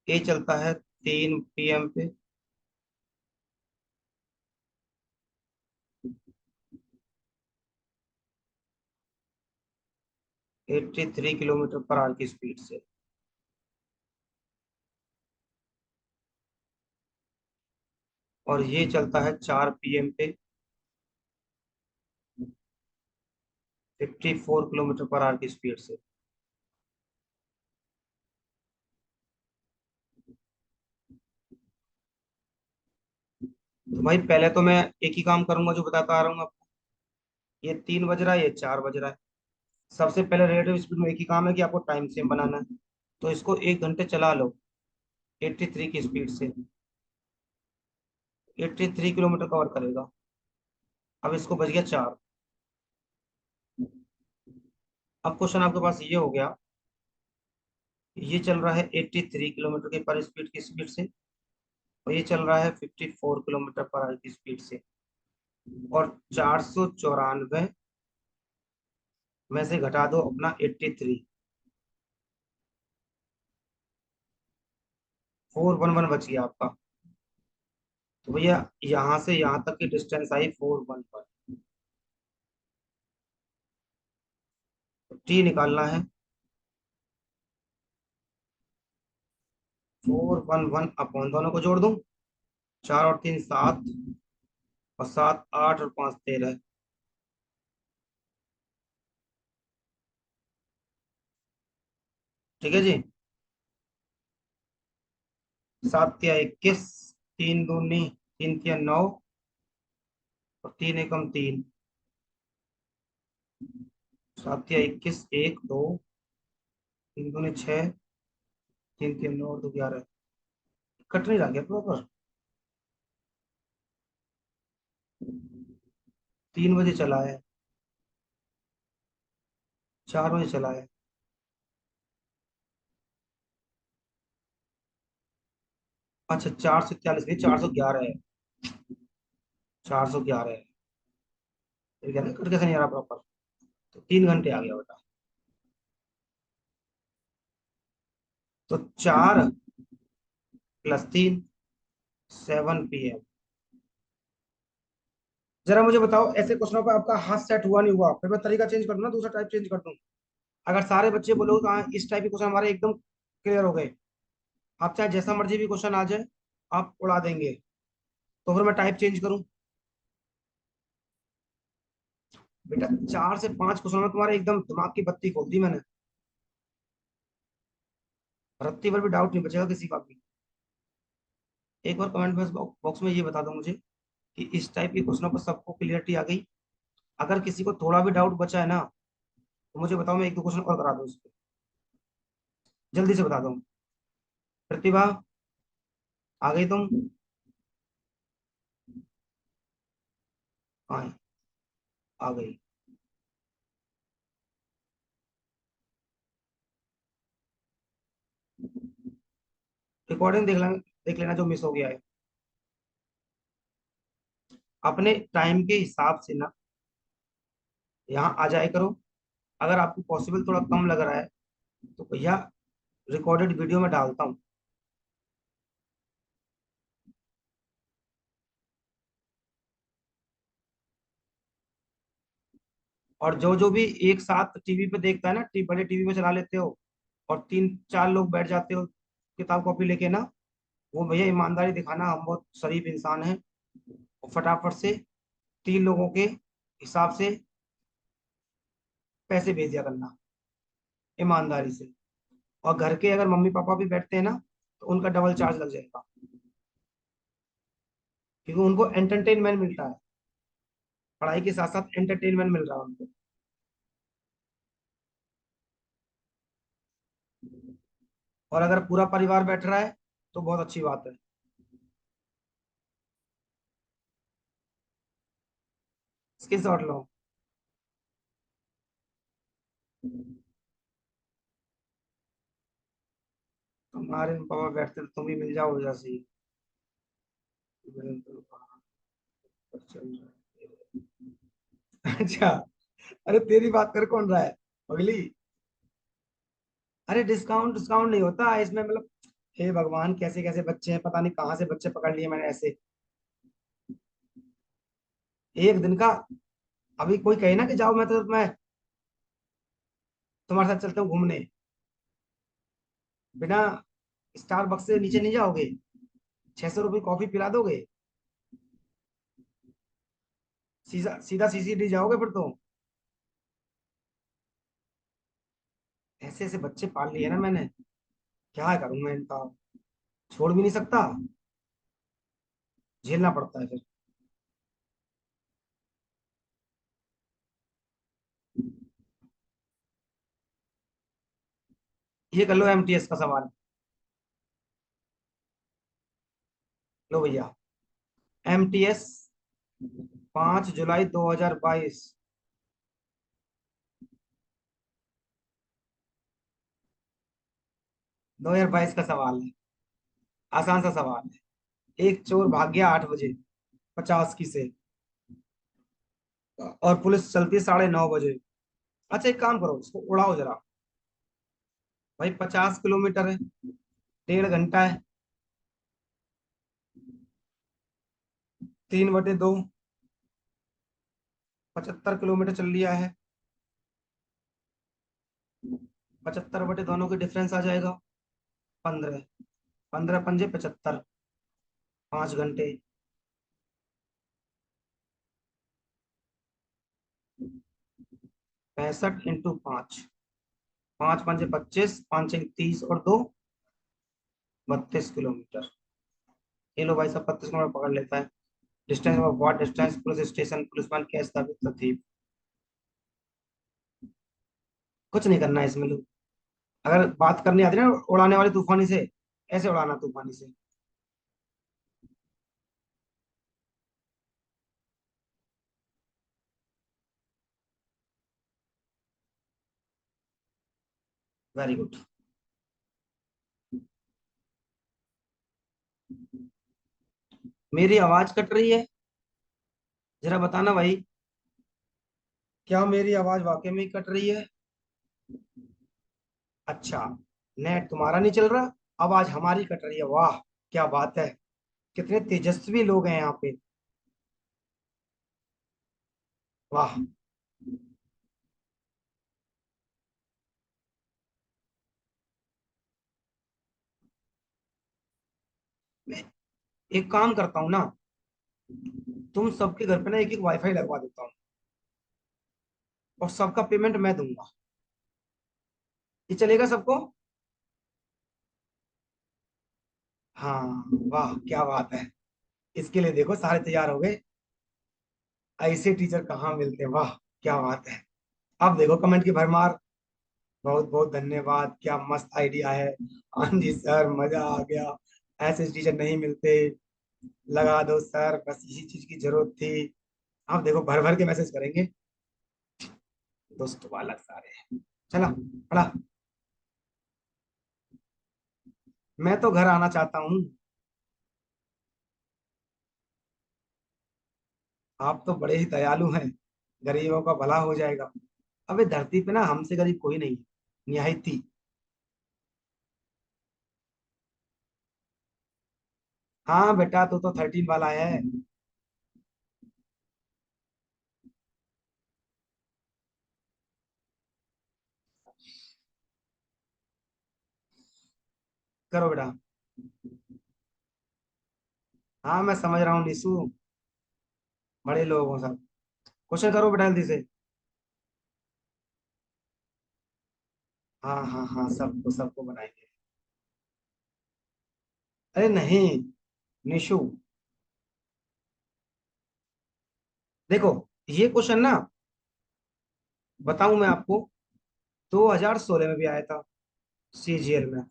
ए चलता है 3 PM पे। 83 km/h की स्पीड से। और ये चलता है 4 PM पे। 54 km/h की स्पीड से। तो भाई पहले तो मैं एक ही काम करूंगा जो बताता आ रहा हूँ आपको। ये 3 बज रहा है, ये 4 बज रहा है। सबसे पहले रिलेटिव स्पीड में एक ही काम है कि आपको टाइम सेम बनाना है। तो इसको 1 घंटे चला लो 83 की स्पीड से। 83 किलोमीटर कवर करेगा। अब इसको बज गया 4। अब क्वेश्चन आपके पास ये हो गया। ये चल रहा है 83 किलोमीटर के पर स्पीड की स्पीड से। और ये चल रहा है 54 km/h की स्पीड से। और 494 में से घटा दो अपना 83। 411 बच गया आपका। तो भैया यहाँ से यहाँ तक की डिस्टेंस आई 411। तो टी निकालना है। 411 दोनों को जोड़ दूं। 4 और 3 7। और 7 8 और 5 13। ठीक है जी। 7 × 21। 3 दूनी 3 × 9। और 3 × 1 = 3। 7 × 21 1 2। 3 दूनी 6। 3 3 9 और 2 11। कट नहीं रहा क्या प्रॉपर। 3 बजे चला है, 4 बजे चला है। अच्छा 441 नहीं, 411 है। 411 है। ये क्या कट कैसे नहीं आ रहा प्रॉपर। तो 3 घंटे आ गया बेटा। तो 4 + 3, 7 PM। जरा मुझे बताओ, ऐसे क्वेश्चनों पे आपका हाथ सेट हुआ नहीं हुआ, फिर मैं तरीका चेंज कर दूं ना, दूसरा टाइप चेंज कर दूं। अगर सारे बच्चे बोलो कि हाँ इस टाइप के क्वेश्चन हमारे एकदम क्लियर हो गए, आप चाहे जैसा मर्जी भी क्वेश्चन आ जाए, आप उड़ा देंगे, तो फिर मैं टाइप चेंज करूं। बेटा 4 से 5 क्वेश्चन में तुम्हारे एकदम दिमाग की बत्ती खोल दी मैंने। रत्ती भर भी डाउट नहीं बचेगा किसी का भी। एक बार कमेंट बॉक्स में ये बता दो मुझे कि इस टाइप के क्वेश्चनों पर सबको क्लियरिटी आ गई। अगर किसी को थोड़ा भी डाउट बचा है ना, तो मुझे बताओ, मैं 1-2 क्वेश्चन और करा दूं उस पर। जल्दी से बता दो। प्रतिभा, आ गई तुम? हाँ, आ गई। रिकॉर्डिंग देख लेना जो मिस हो गया है। अपने टाइम के हिसाब से ना यहाँ आ जाए करो। अगर आपको पॉसिबल थोड़ा कम लग रहा है, तो भैया रिकॉर्डेड वीडियो में डालता हूँ। और जो जो भी एक साथ टीवी पे देखता है ना, बड़े टीवी में चला लेते हो और 3-4 लोग बैठ जाते हो किताब कॉपी लेके ना, वो भैया ईमानदारी दिखाना, हम बहुत शरीफ इंसान हैं। और फटाफट से 3 लोगों के हिसाब से पैसे भेज दिया करना, ईमानदारी से। और घर के अगर मम्मी पापा भी बैठते हैं ना, तो उनका डबल चार्ज लग जाएगा, क्योंकि उनको एंटरटेनमेंट मिलता है। पढ़ाई के साथ साथ एंटरटेनमेंट मिल रहा है उनको। और अगर पूरा परिवार बैठ रहा है, तो बहुत अच्छी बात है। स्क्रीनशॉट लो। तुम्हारे पापा बैठते तो तुम भी मिल जाओ जैसे ही। अच्छा। अरे तेरी बात कर कौन रहा है, अगली? अरे डिस्काउंट डिस्काउंट नहीं होता इसमें, मतलब हे भगवान, कैसे कैसे बच्चे हैं, पता नहीं कहाँ से बच्चे पकड़ लिए मैंने ऐसे। एक दिन का। अभी कोई कहे ना कि जाओ, मैं तुम्हारे साथ चलता हूँ घूमने, बिना स्टारबक्स से नीचे नहीं जाओगे? 600 रुपये कॉफी पिला दोगे? सीधा सीधा सीसीडी जाओगे फिर तो। ऐसे ऐसे बच्चे पाल लिए ना मैंने, क्या करूं मैं इनका। छोड़ भी नहीं सकता, झेलना पड़ता है फिर। ये कर लो एमटीएस का सवाल। लो भैया, एमटीएस 5 जुलाई 2022। 2022 का सवाल है। आसान सा सवाल है। एक चोर भाग गया 8 बजे 50 की से, और पुलिस चलती है 9:30 बजे। अच्छा एक काम करो, इसको उड़ाओ जरा। भाई 50 किलोमीटर है, 1.5 घंटा है, 3/2, 75 किलोमीटर चल लिया है। 75 बटे दोनों के डिफरेंस आ जाएगा 15। 15 × 5 = 75। 5 घंटे। 65 × 5। 5×5 = 25, 5×1 = 30 और 2 32 किलोमीटर। ये लो भाई साहब, 32 किलोमीटर पकड़ लेता है। Distance of what distance, police station, policeman क्या स्थापित तरतीब। कुछ नहीं करना है इसमें लो। अगर बात करनी आती है ना उड़ाने वाली तूफानी से, ऐसे उड़ाना तूफानी से। Very good. मेरी आवाज कट रही है? जरा बताना भाई, क्या मेरी आवाज वाकई में ही कट रही है? अच्छा, नेट तुम्हारा नहीं चल रहा, आवाज हमारी कट रही है, वाह क्या बात है। कितने तेजस्वी लोग हैं यहाँ पे। वाह। मैं एक काम करता हूँ ना, तुम सबके घर पे ना एक एक वाईफाई लगवा देता हूँ, और सबका पेमेंट मैं दूंगा। ये चलेगा सबको? हाँ। वाह क्या बात है। इसके लिए देखो सारे तैयार हो गए। ऐसे टीचर कहाँ मिलते हैं, वाह क्या बात है। अब देखो कमेंट की भरमार। बहुत बहुत धन्यवाद, क्या मस्त आइडिया है। हाँ जी सर, मजा आ गया। ऐसे टीचर नहीं मिलते। लगा दो सर, बस इसी चीज की जरूरत थी। अब देखो भर भर के मैसेज करेंगे। दोस्त वाला सारे। चला पढ़ा। मैं तो घर आना चाहता हूँ। आप तो बड़े ही दयालु हैं। गरीबों का भला हो जाएगा। अबे धरती पे ना हमसे गरीब कोई नहीं है, निहायती। हाँ बेटा, तू तो 13 वाला है। करो बेटा। हाँ मैं समझ रहा हूँ निशु। बड़े लोग हो सब। क्वेश्चन करो बेटा जल्दी से। हाँ हाँ हाँ, सबको सबको बनाएंगे। अरे नहीं, निशु, देखो ये क्वेश्चन ना, बताऊं मैं आपको, 2016 में भी आया था सीजीएल में।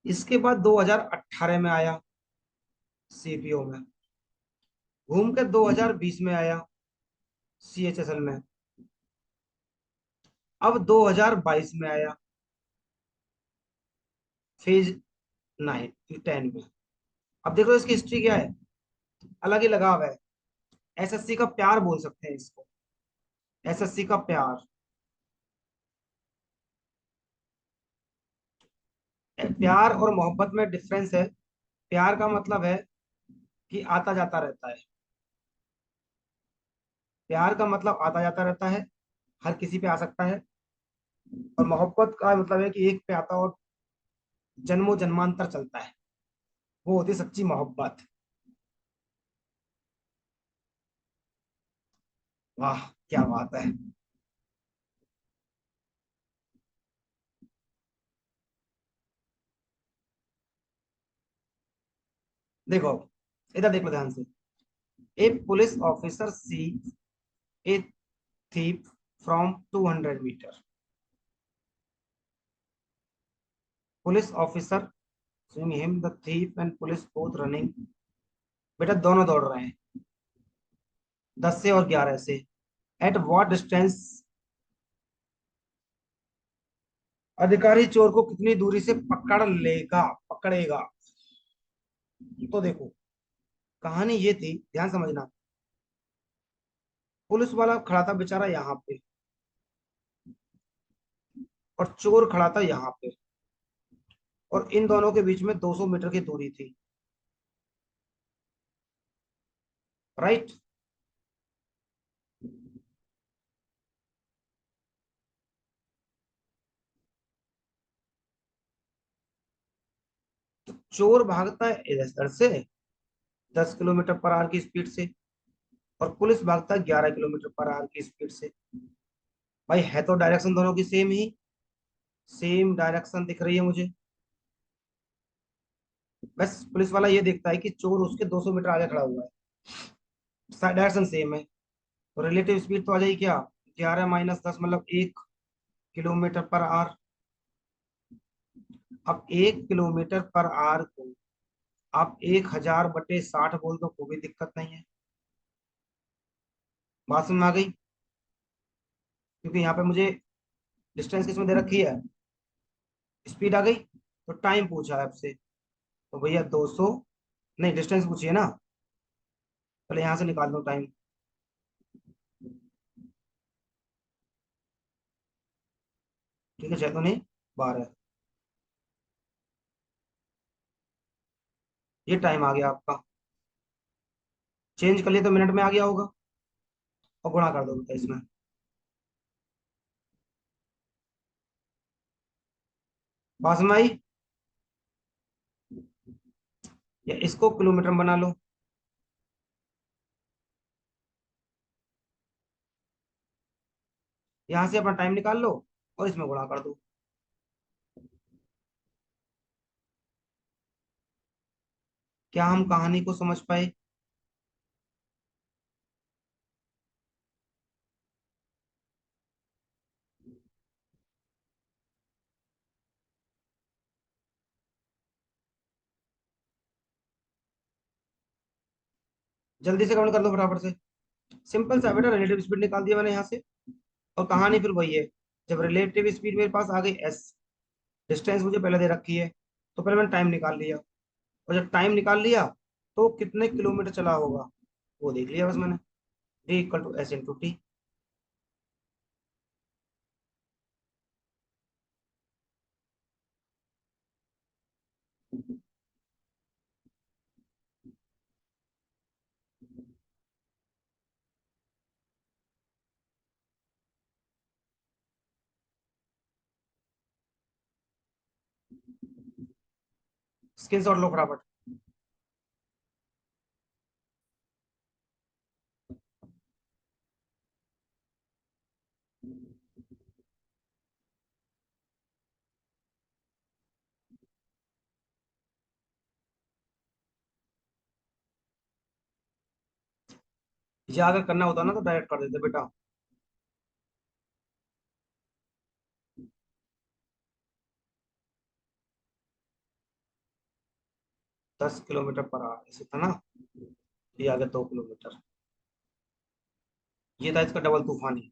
इसके बाद 2018 में आया सीपीओ में। घूम के 2020 में आया सीएचएसएल में। अब 2022 में आया फेज 9 10 में। अब देखो इसकी हिस्ट्री क्या है। अलग ही लगाव है। एसएससी का प्यार बोल सकते हैं इसको। एसएससी का प्यार। प्यार और मोहब्बत में डिफरेंस है। प्यार का मतलब है कि आता जाता रहता है। प्यार का मतलब आता जाता रहता है, हर किसी पे आ सकता है। और मोहब्बत का मतलब है कि एक पे आता और जन्मों जन्मांतर चलता है। वो होती है सच्ची मोहब्बत। वाह क्या बात है। देखो इधर देख लो ध्यान से। A police officer sees a thief from 200 meters. Police officer seeing him, the thief and police both running. बेटा दोनों दौड़ रहे हैं, 10 से और 11 से। एट what डिस्टेंस, अधिकारी चोर को कितनी दूरी से पकड़ लेगा, पकड़ेगा। तो देखो कहानी ये थी, ध्यान समझना। पुलिस वाला खड़ा था बेचारा यहाँ पे, और चोर खड़ा था यहाँ पे, और इन दोनों के बीच में 200 मीटर की दूरी थी। राइट। चोर भागता है इधर से 10 किलोमीटर पर आवर की स्पीड से, और पुलिस भागता है 11 किलोमीटर पर आवर की स्पीड से। भाई है तो डायरेक्शन दोनों की सेम ही। सेम डायरेक्शन दिख रही है मुझे। बस पुलिस वाला ये देखता है कि चोर उसके 200 मीटर आगे खड़ा हुआ है, डायरेक्शन सेम है। तो रिलेटिव स्पीड तो आ जाएगी क्या, 11 - 10 मतलब 1 किलोमीटर पर आवर। अब 1 किलोमीटर पर आवर को आप 1000/60 बोल दो, कोई भी दिक्कत नहीं है। बात समझ में आ गई? क्योंकि यहाँ पे मुझे डिस्टेंस किसमें दे रखी है, स्पीड आ गई, तो टाइम पूछा है आपसे, तो भैया 200, नहीं डिस्टेंस पूछिए ना, पहले यहाँ से निकाल दो टाइम। ठीक है, 6 तो नहीं, 12, ये टाइम आ गया आपका। चेंज कर लिया तो मिनट में आ गया होगा, और गुणा कर दो बेटा इसमें। बात समझ आई? या इसको किलोमीटर में बना लो, यहाँ से अपना टाइम निकाल लो और इसमें गुणा कर दो। क्या हम कहानी को समझ पाए? जल्दी से काउंट कर दो फटाफट से। सिंपल सा बेटा, रिलेटिव स्पीड निकाल दिया मैंने यहाँ से, और कहानी फिर वही है। जब रिलेटिव स्पीड मेरे पास आ गई एस, डिस्टेंस मुझे पहले दे रखी है, तो पहले मैंने टाइम निकाल लिया, और जब टाइम निकाल लिया तो कितने किलोमीटर चला होगा वो देख लिया बस मैंने। D equal to S into T. Screen shot लो फटाफट। ये अगर करना होता ना तो डायरेक्ट कर देते बेटा। 10 किलोमीटर पर आवर ऐसे था ना, ये आ गया 2 किलोमीटर। ये था इसका डबल तूफानी।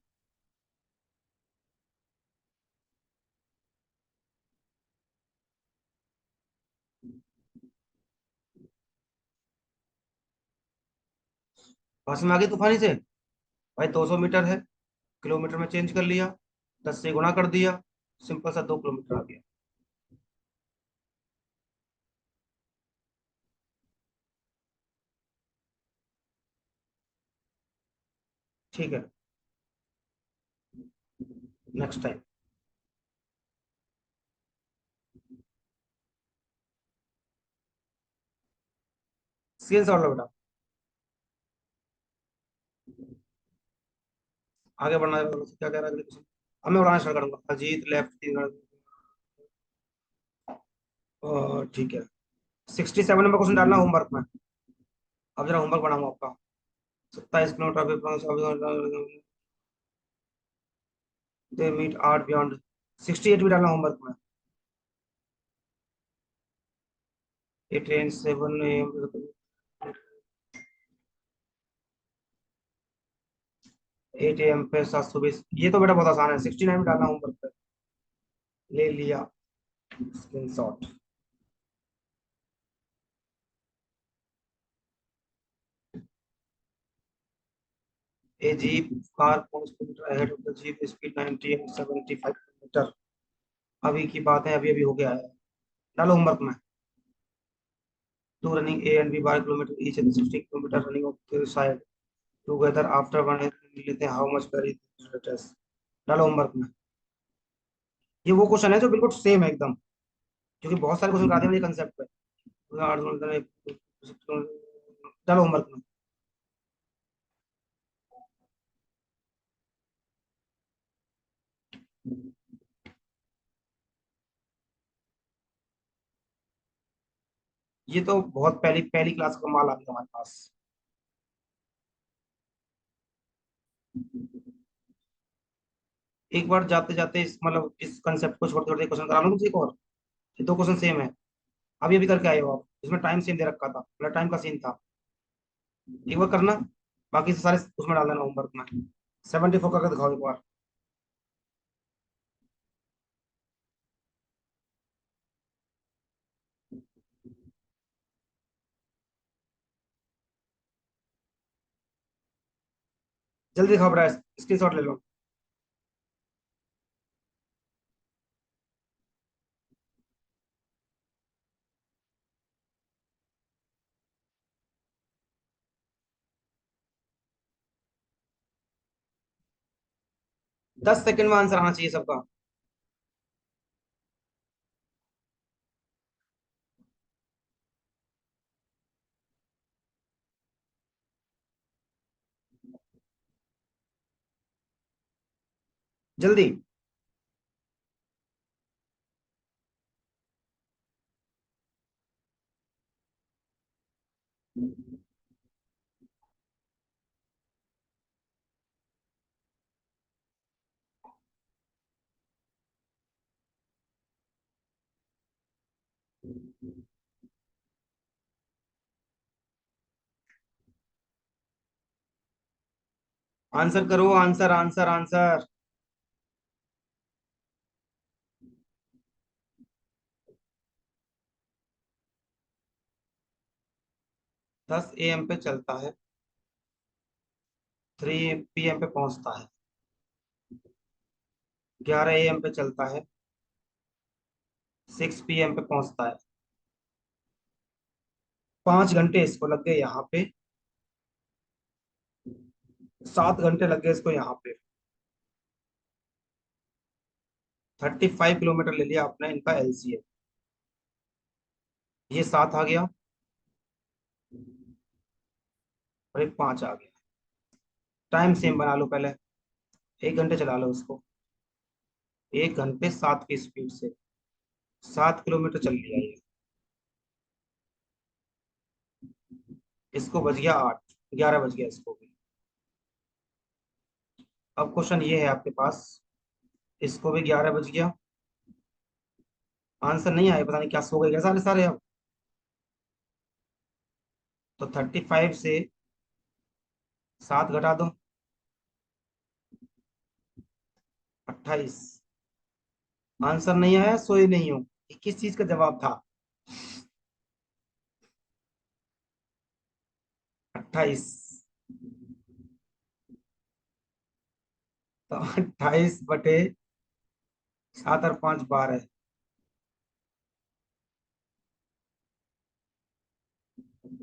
बस में आ गई तूफानी से, भाई 200 मीटर है, किलोमीटर में चेंज कर लिया, 10 से गुणा कर दिया, सिंपल सा 2 किलोमीटर आ गया। ठीक है, नेक्स्ट टाइम। स्क्रीन शॉट लो बेटा। आगे बढ़ना है, क्या कह रहा है अगले क्वेश्चन। अब मैं उड़ाना स्टार्ट करूंगा, अजीत लेफ्ट। ठीक है, 67 नंबर क्वेश्चन डालना होमवर्क में। अब जरा होमवर्क बनाऊंगा आपका। 27 kilometre they meet art beyond, 68 भी डालना होमवर्क में। ये ट्रेन 7 AM, 8 AM पे 720, ये तो बेटा बहुत आसान है, 69 भी डालना होमवर्क पे। ले लिया screenshot. A jeep car 5 kilometre ahead of the jeep speed 90 and 75 kilometre. अभी की बात है, अभी अभी हो गया है। डालो होमवर्क में। Two running A and B 12 kilometre each and 60 kilometre running of the side together after one लेते हैं, हाउ मच वेरी टेस्ट। डालो होमवर्क में। ये वो क्वेश्चन है जो बिल्कुल सेम है एकदम, क्योंकि बहुत सारे क्वेश्चन कराते हैं ये कंसेप्ट पे। डालो होमवर्क में। ये तो बहुत पहली पहली क्लास का माल आ गया हमारे पास। एक बार जाते जाते इस मतलब इस कंसेप्ट को छोड़ते छोड़ते क्वेश्चन करा लो तुमसे एक और। ये दो क्वेश्चन सेम है, अभी अभी करके आए हो आप, इसमें टाइम सेम दे रखा था, मतलब टाइम का सीन था। एक बार करना, बाकी से सारे उसमें डाल देना होमवर्क में। 74 करके दिखाओ एक बार। जल्दी दिखाओ बेटा, स्क्रीनशॉट ले लो। 10 सेकंड में आंसर आना चाहिए सबका। जल्दी। आंसर करो, आंसर आंसर आंसर। 10 AM पे चलता है, 3 PM पे पहुंचता है, 11 AM पे चलता है, 6 PM पे पहुंचता है। 5 घंटे इसको लग गए यहाँ पे, 7 घंटे लग गए इसको यहाँ पे। 35 किलोमीटर ले लिया आपने इनका LCM। ये 7 आ गया और एक 5 आ गया। टाइम सेम बना लो पहले। 1 घंटे चला लो इसको, 1 घंटे 7 की स्पीड से 7 किलोमीटर चल लिया ये। इसको बज गया 8, 11 बज गया इसको भी। अब क्वेश्चन ये है आपके पास, इसको भी 11 बज गया। आंसर नहीं आया, पता नहीं क्या सो गए क्या सारे सारे अब। तो 35 से 7 घटा दो, 28। आंसर नहीं आया, सोए नहीं हो। ये किस चीज का जवाब था? 28। तो 28/7 और 5 12।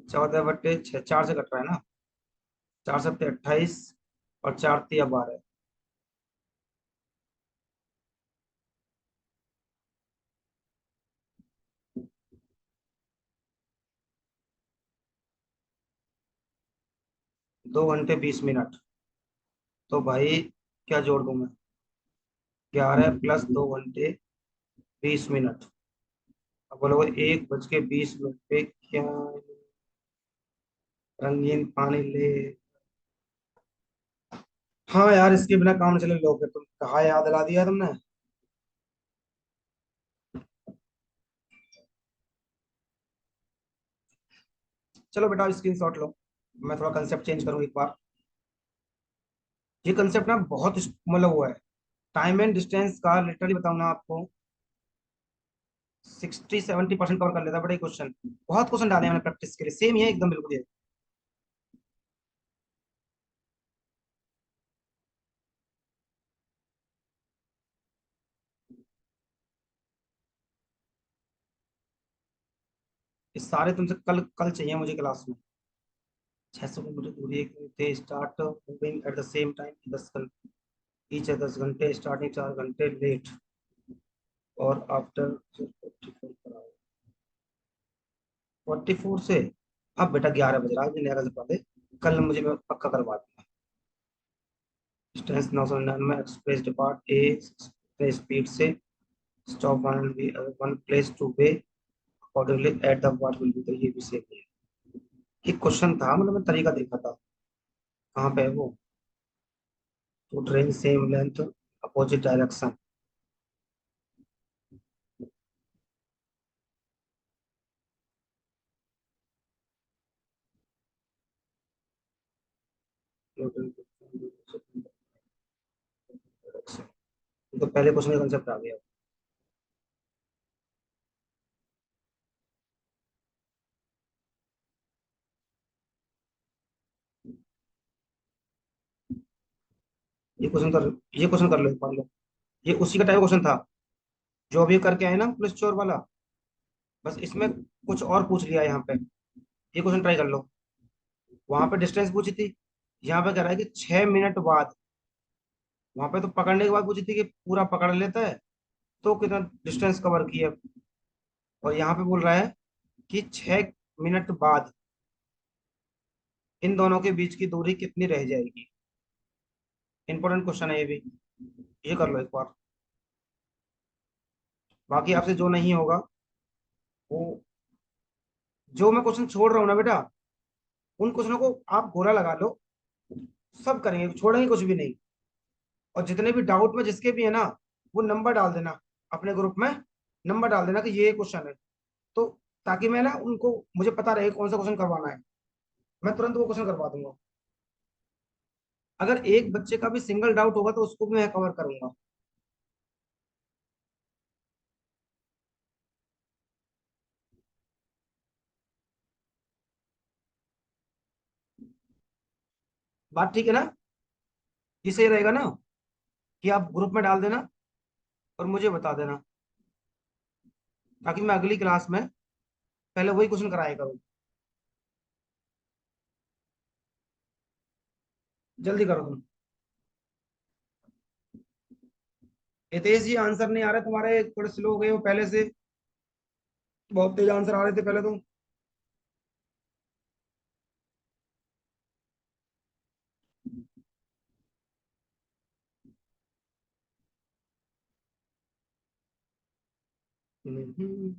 14/6, 4 से कट रहा है ना। 4 7 28 और 4 3 12। 2 घंटे 20 मिनट। तो भाई क्या जोड़ दूं मैं? 11 + 2 घंटे 20 मिनट। अब बोलोगे 1 बज के 20 मिनट पे क्या रंगीन पानी ले। हाँ यार, इसके बिना काम नहीं चले लोगे, तुम कहाँ याद दिला दिया तुमने। चलो बेटा स्क्रीनशॉट लो। मैं थोड़ा कंसेप्ट चेंज करूँ एक बार। ये कंसेप्ट ना बहुत मतलब वो है, टाइम एंड डिस्टेंस का लिटरली बताऊं ना आपको, 60 70% कवर कर लेता है। बड़े क्वेश्चन, बहुत क्वेश्चन डाले हैं मैंने प्रैक्टिस के लिए, सेम ही है एकदम बिल्कुल ये। ये सारे तुमसे कल कल चाहिए मुझे क्लास में। 600 मीटर दूरी एक थे start moving at the same time 10 घंटे ईच है, 10 घंटे स्टार्टिंग 4 घंटे लेट और आफ्टर 44 से। अब बेटा 11 बज रहा है, आज नया से पहले कल मुझे मैं पक्का करवा दूंगा। Distance 999 express depart a speed से stop one place to way accordingly at the what will be the, ये भी सेम है। एक क्वेश्चन था, मतलब मैं तरीका देखा था, कहाँ पे है वो। Two train same length opposite direction. तो पहले क्वेश्चन का कंसेप्ट आ गया। ये क्वेश्चन कर ये क्वेश्चन कर लो एक बार लो। ये उसी का टाइप क्वेश्चन था जो अभी करके आए ना पुलिस चोर वाला। बस इसमें कुछ और पूछ लिया यहाँ पे। ये क्वेश्चन ट्राई कर लो। वहां पे डिस्टेंस पूछी थी, यहाँ पे कह रहा है कि 6 मिनट बाद। वहां पे तो पकड़ने के बाद पूछी थी कि पूरा पकड़ लेता है तो कितना डिस्टेंस कवर किया। और यहाँ पे बोल रहा है कि 6 मिनट बाद इन दोनों के बीच की दूरी कितनी रह जाएगी। इंपॉर्टेंट क्वेश्चन है ये भी। ये कर लो एक बार। बाकी आपसे जो नहीं होगा वो, जो मैं क्वेश्चन छोड़ रहा हूँ ना बेटा, उन क्वेश्चनों को आप गोला लगा लो। सब करेंगे, छोड़ेंगे कुछ भी नहीं। और जितने भी डाउट में जिसके भी है ना, वो नंबर डाल देना अपने ग्रुप में। नंबर डाल देना कि ये क्वेश्चन है, तो ताकि मैं ना उनको, मुझे पता रहे कौन सा क्वेश्चन करवाना है, मैं तुरंत वो क्वेश्चन करवा दूंगा। अगर एक बच्चे का भी सिंगल डाउट होगा तो उसको भी मैं कवर करूंगा। बात ठीक है ना? ये सही रहेगा ना कि आप ग्रुप में डाल देना और मुझे बता देना, ताकि मैं अगली क्लास में पहले वही क्वेश्चन कराया करूँ। जल्दी करो तुम। हितेश जी, आंसर नहीं आ रहे तुम्हारे, थोड़े स्लो हो गए हो पहले से। बहुत तेज आंसर आ रहे थे पहले तो। हम्म।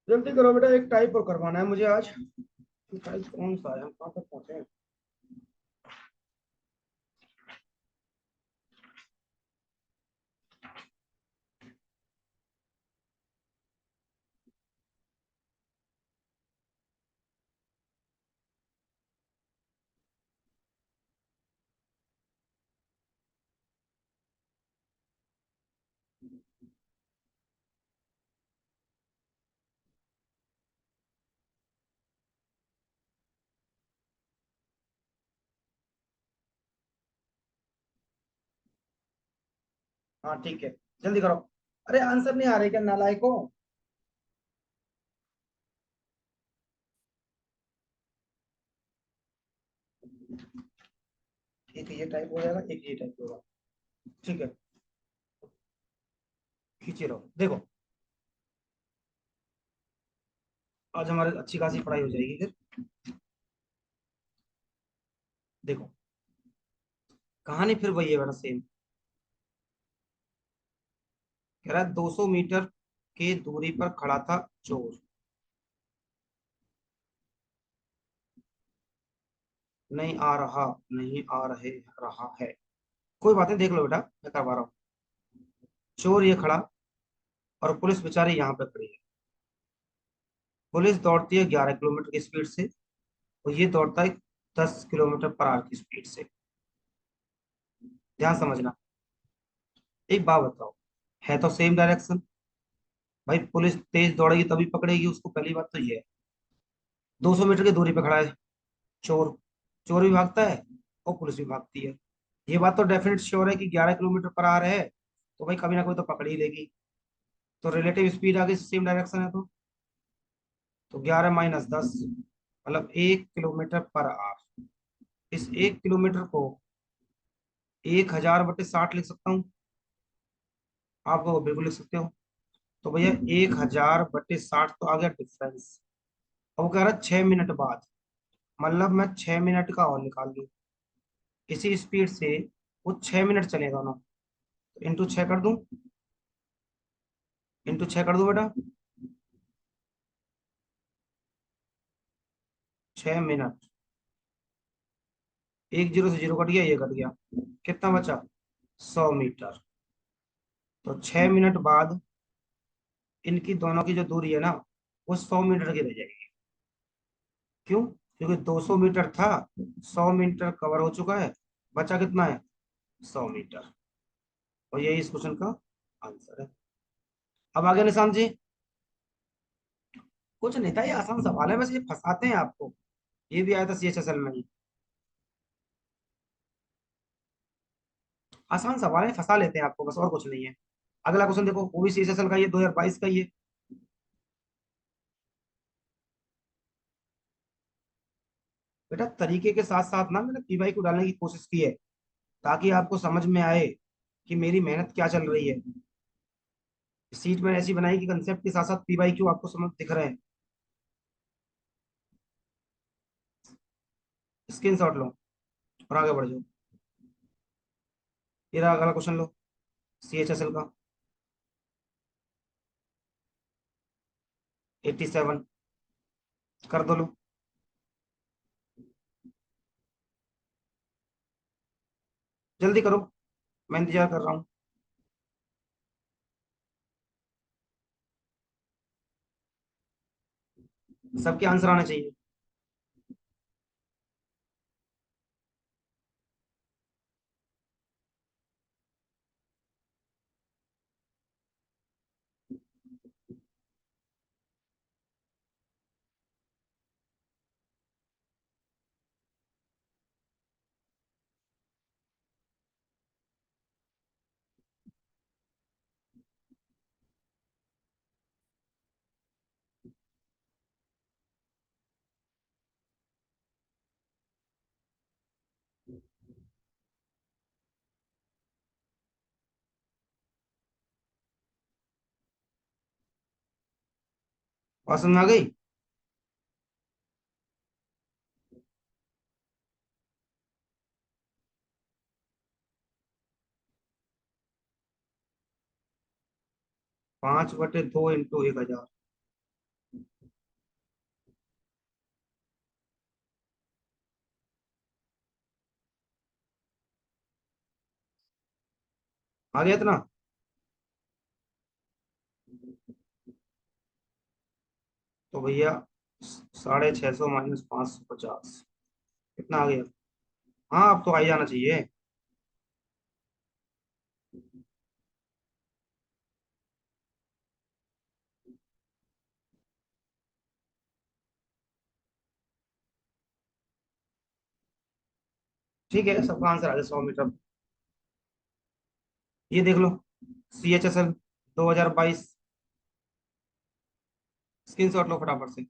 जल्दी करो बेटा, एक टाइप और करवाना है मुझे आज। टाइप कौन सा है, हम कहाँ तक पहुंचे हैं? हाँ ठीक है, जल्दी करो। अरे आंसर नहीं आ रहे क्या नालायको? एक ये टाइप हो जाएगा, एक ये टाइप होगा। ठीक है, खींचे रहो देखो। आज हमारी अच्छी खासी पढ़ाई हो जाएगी फिर। देखो, कहानी फिर वही है बेटा, सेम। कह रहा है 200 मीटर की दूरी पर खड़ा था चोर। नहीं आ रहा, नहीं आ रहा है। कोई बात नहीं, देख लो बेटा, मैं करवा रहा हूँ। चोर ये खड़ा, और पुलिस बेचारी यहाँ पे खड़ी है। पुलिस दौड़ती है 11 किलोमीटर की स्पीड से, और ये दौड़ता है 10 किलोमीटर पर आवर की स्पीड से। ध्यान समझना। एक बात बताओ, है तो सेम डायरेक्शन। भाई पुलिस तेज दौड़ेगी तभी पकड़ेगी उसको, पहली बात तो ये है। 200 मीटर की दूरी पे खड़ा है चोर। चोर भी भागता है और पुलिस भी भागती है। ये बात तो डेफिनेट श्योर है कि 11 किलोमीटर पर आ रहे हैं, तो भाई कभी ना कभी तो पकड़ ही लेगी। तो रिलेटिव स्पीड आ गई, सेम डायरेक्शन है तो 11 - 10 मतलब 1 किलोमीटर पर आवर। इस 1 किलोमीटर को 1000/60 लिख सकता हूँ। आप वो बिल्कुल लिख सकते हो। तो भैया 1000/60 तो आ गया डिफरेंस। अब वो कह रहा है 6 मिनट बाद, मतलब मैं 6 मिनट का और निकाल लूँ इसी स्पीड से। वो 6 मिनट चलेगा ना, तो इंटू 6 कर दूं। इंटू 6 कर दूं बेटा। 6 मिनट, एक जीरो से जीरो कट गया, ये कट गया, कितना बचा? 100 मीटर। तो 6 मिनट बाद इनकी दोनों की जो दूरी है ना, वो 100 मीटर की रह जाएगी। क्यों? क्योंकि 200 मीटर था, 100 मीटर कवर हो चुका है, बचा कितना है? 100 मीटर। और यही इस क्वेश्चन का आंसर है। अब आगे निशान जी। कुछ नहीं था, ये आसान सवाल है, बस ये फंसाते हैं आपको। ये भी आया था CHSL में ही। आसान सवाल है, फंसा लेते हैं आपको बस, और कुछ नहीं है। अगला क्वेश्चन देखो, वो भी CHSL का, ये 2022 का ही है। बेटा तरीके के साथ साथ ना मैंने पीवाई को डालने की कोशिश की है, ताकि आपको समझ में आए कि मेरी मेहनत क्या चल रही है। सीट मैंने ऐसी बनाई कि कंसेप्ट के साथ साथ पीवाई क्यू आपको समझ दिख रहे हैं। स्क्रीनशॉट लो और आगे बढ़ जाओ। ये रहा अगला क्वेश्चन, लो। CHSL का 87। कर दो लो। जल्दी करो, मैं इंतजार कर रहा हूँ। सबके आंसर आने चाहिए। और समझ में आ गई? 5/2 इंटू 1000। आ गया इतना? तो भैया 650 माइनस 550, कितना आ गया? हाँ अब तो आ ही जाना चाहिए। ठीक है, सबका आंसर आ गया, 100 मीटर। ये देख लो, CHSL 2022। स्क्रीन शॉट लो फटाफट से।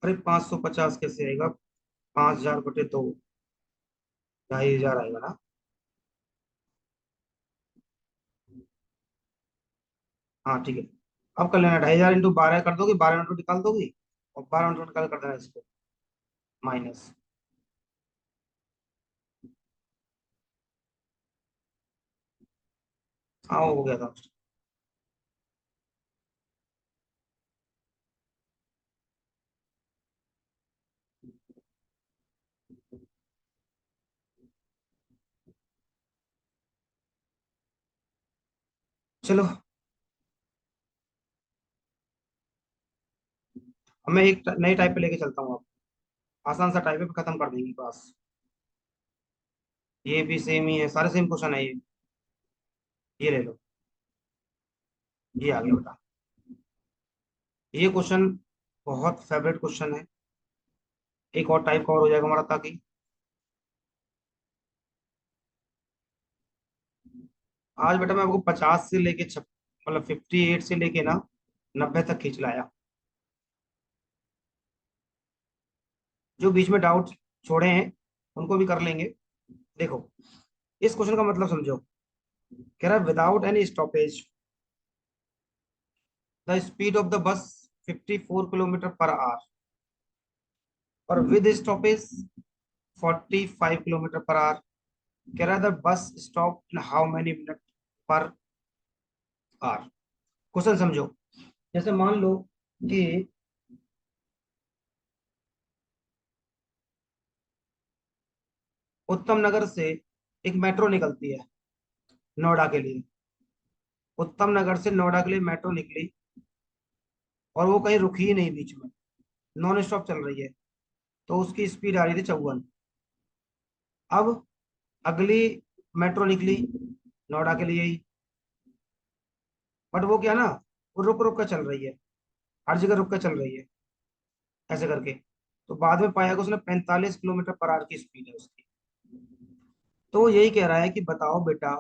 अरे 550 कैसे आएगा? 5000/2, 2500 आएगा ना? हाँ ठीक है। अब कर लेना, 2500 इंटू 12 कर दोगी, 12 मिनट निकाल दोगी, और 12 मिनट निकाल कर देना इसको माइनस। हाँ हो गया था। चलो, अब मैं एक नई टाइप पे लेके चलता हूँ। आप आसान सा टाइप पे खत्म कर देंगे बस। ये भी सेम ही है, सारे सेम क्वेश्चन है ये। ये ले लो, ये आ गया बेटा। ये क्वेश्चन बहुत फेवरेट क्वेश्चन है। एक और टाइप कवर हो जाएगा हमारा, ताकि आज बेटा मैं आपको 50 से लेके मतलब 58 से लेके ना 90 तक खींच लाया। जो बीच में डाउट छोड़े हैं उनको भी कर लेंगे। देखो, इस क्वेश्चन का मतलब समझो। कह रहा है without any stoppage the speed of the bus 54 kilometer per hour और with stoppage 45 kilometer per hour. कह रहा था bus stop in how many minute per hour. Question समझो। जैसे मान लो कि उत्तम नगर से एक मेट्रो निकलती है नोएडा के लिए। उत्तम नगर से नोएडा के लिए मेट्रो निकली और वो कहीं रुकी ही नहीं बीच में, नॉन स्टॉप चल रही है। तो उसकी स्पीड आ रही थी 54। अब अगली मेट्रो निकली नोएडा के लिए ही, बट वो क्या ना, वो रुक रुक कर चल रही है, हर जगह रुक कर चल रही है ऐसे करके। तो बाद में पाया कि उसने 45 किलोमीटर पर आवर की स्पीड है उसकी। तो वो यही कह रहा है कि बताओ बेटा,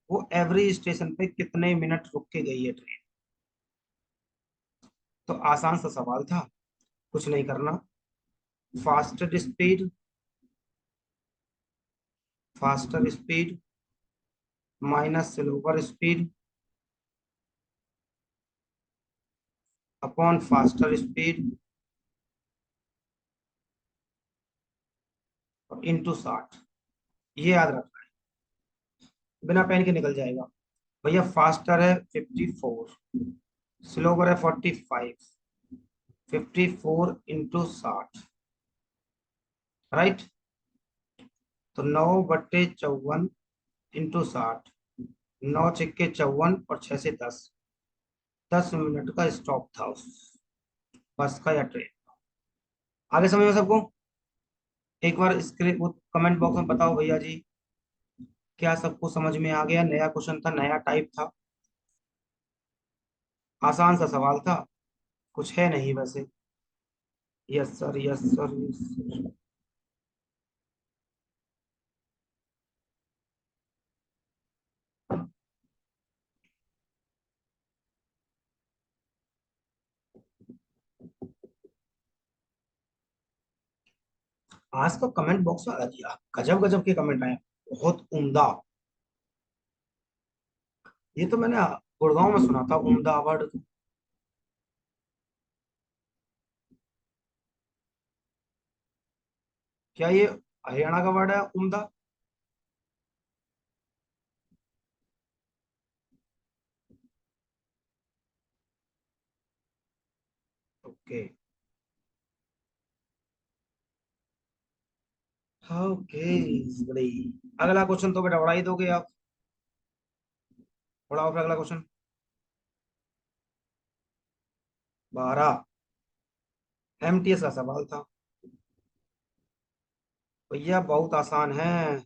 वो एवरी स्टेशन पे कितने मिनट रुक के गई है ट्रेन। तो आसान सा सवाल था, कुछ नहीं करना। Faster speed, faster speed minus slower speed upon faster speed और इंटू 60। ये याद रखना है, बिना पेन के निकल जाएगा। भैया फास्टर है 54, स्लोअर है 45, 54 इंटू 60, राइट। तो 9/54 इंटू 60, 9 × 6 = 54 और 6 से 10, 10 मिनट का स्टॉप था उस बस का या ट्रेन। आगे समझ में सबको? एक बार स्क्रीन वो कमेंट बॉक्स में बताओ भैया जी, क्या सबको समझ में आ गया? नया क्वेश्चन था, नया टाइप था, आसान सा सवाल था, कुछ है नहीं वैसे। Yes sir, yes sir, yes sir. आज का कमेंट बॉक्स वाला जी, गजब गजब के कमेंट आए, बहुत उम्दा। ये तो मैंने गुड़गांव में सुना था, उम्दा अवार्ड। क्या ये हरियाणा का वर्ड है उम्दा? ओके। ओके बड़ी। अगला क्वेश्चन तो बेटा बड़ा ही दोगे आप। पढ़ाओ फिर अगला क्वेश्चन। 12 एमटीएस का सवाल था भैया, बहुत आसान है।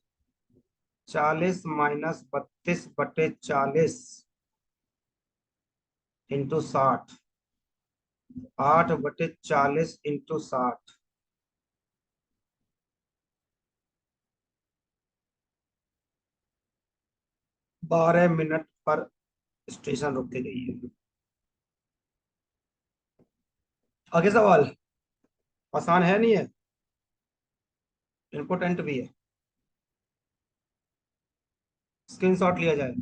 40 - 32/40 इंटू 60, 8/40 इंटू 60। 12 मिनट पर स्टेशन रुक के गई है। आगे सवाल आसान है नहीं है, इम्पोर्टेंट भी है, स्क्रीनशॉट लिया जाए।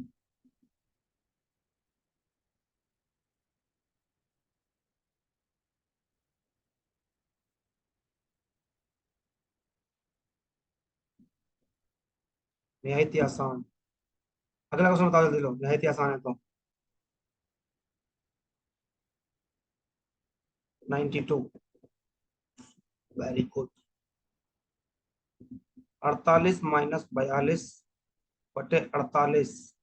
निहायत ही आसान। अगला क्वेश्चन बता जल्दी लो, निहायत ही आसान है तो। 92। Very good. 48 - 42/48।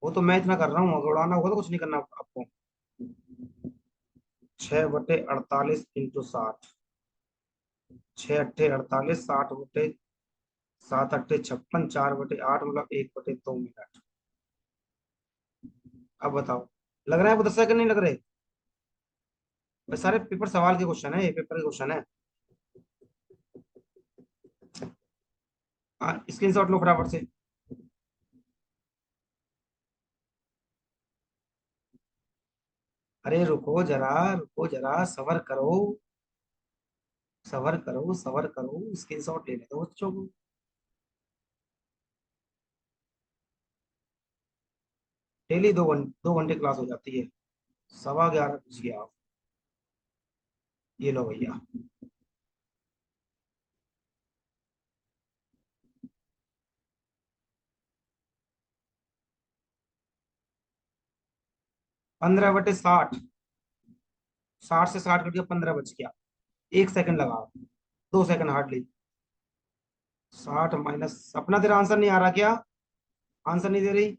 वो तो मैं इतना कर रहा हूँ, अगर उड़ाना होगा तो कुछ नहीं करना आपको। 6/48 इंटू 60, 6 × 8 = 48, 60 × 8 = 56, 4/8 मतलब 1/2 मिनट। अब बताओ, लग रहा है आपको 10 सेकंड नहीं लग रहे? भाई सारे पेपर सवाल के क्वेश्चन है, ये पेपर के क्वेश्चन है। हाँ स्क्रीन शॉट लो फटाफट से। अरे रुको जरा, सबर करो, सबर करो, सबर करो, स्क्रीन शॉट लेने दो बच्चों को। डेली 2 घंटे क्लास हो जाती है। 11:15 बज गया। ये लो भैया। 15/60। 60 से 60 कट गया, 15 बच गया। 1 सेकंड लगा। 2 सेकंड हार्डली। 60 माइनस, अपना तेरा आंसर नहीं आ रहा क्या? आंसर नहीं दे रही?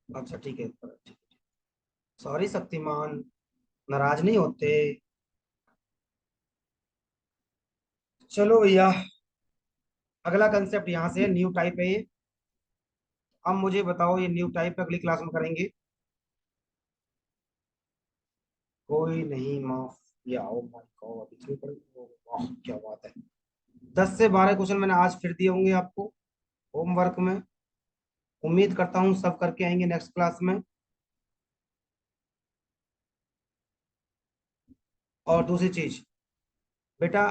अच्छा ठीक है। सॉरी शक्तिमान, नाराज नहीं होते। चलो भैया, अगला कंसेप्ट यहाँ से न्यू टाइप है ये। अब मुझे बताओ, ये न्यू टाइप अगली क्लास में करेंगे। कोई नहीं माफ किया। ओ माय गॉड, इतनी बड़ी। वाह क्या बात है। 10 से 12 क्वेश्चन मैंने आज फिर दिए होंगे आपको होमवर्क में। उम्मीद करता हूँ सब करके आएंगे नेक्स्ट क्लास में। और दूसरी चीज, बेटा,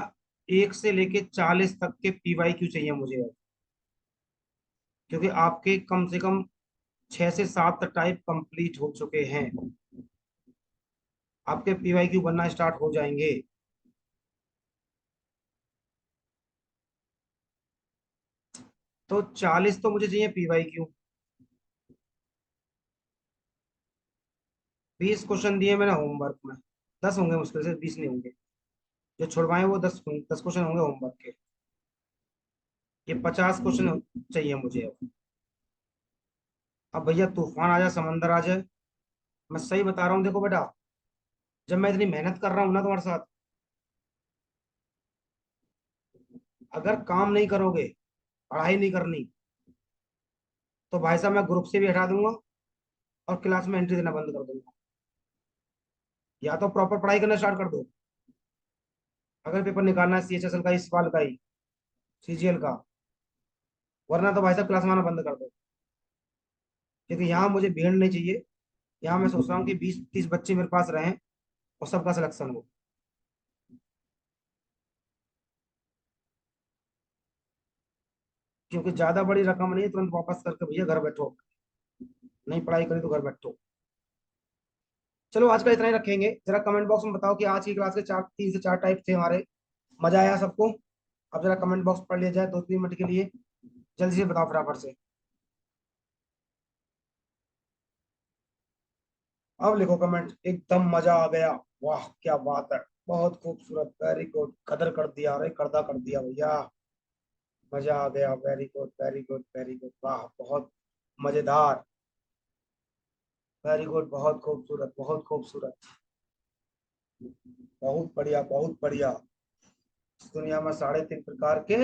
1 से लेके 40 तक के PYQ चाहिए मुझे अब। क्योंकि आपके कम से कम 6 से 7 टाइप कंप्लीट हो चुके हैं। आपके PYQ बनना स्टार्ट हो जाएंगे। तो 40 तो मुझे चाहिए PYQ। 20 क्वेश्चन दिए मैंने होमवर्क में। 10 होंगे मुश्किल से, 20 नहीं होंगे। जो छुड़वाए वो 10 क्वेश्चन होंगे होमवर्क के। ये 50 क्वेश्चन चाहिए मुझे अब। अब भैया तूफान आ जाए, समंदर आ जाए। मैं सही बता रहा हूँ, देखो बेटा, जब मैं इतनी मेहनत कर रहा हूँ ना तुम्हारे साथ, अगर काम नहीं करोगे, पढ़ाई नहीं करनी, तो भाई साहब मैं ग्रुप से भी हटा दूंगा और क्लास में एंट्री देना बंद कर दूंगा। या तो प्रॉपर पढ़ाई करना स्टार्ट कर दो। अगर पेपर निकालना है CHSL का, इस साल का ही, CGL का। वरना तो भाई साहब क्लास में आना बंद कर दो। क्योंकि यहाँ मुझे भीड़ नहीं चाहिए। यहाँ मैं सोच रहा हूँ कि 20-30 बच्चे मेरे पास रहें और सबका सिलेक्शन हो। क्योंकि ज्यादा बड़ी रकम नहीं है, तुरंत वापस करके भैया घर बैठो। नहीं पढ़ाई करी तो घर बैठो। चलो आज का इतना ही रखेंगे। जरा कमेंट बॉक्स में बताओ कि आज की क्लास के 3 से 4 टाइप थे हमारे। मजा आया सबको? अब जरा कमेंट बॉक्स पढ़ लिया जाए 2-3 मिनट के लिए। जल्दी से बताओ फटाफट से। अब लिखो कमेंट, एकदम मजा आ गया। वाह क्या बात है, बहुत खूबसूरत, वेरी गुड, कदर कर दिया, अरे कर्दा कर दिया भैया। मजा आ गया, very good very good very good, वाह बहुत मजेदार। वेरी गुड, बहुत खूबसूरत बहुत खूबसूरत। बहुत बढ़िया बहुत बढ़िया। इस दुनिया में 3.5 प्रकार के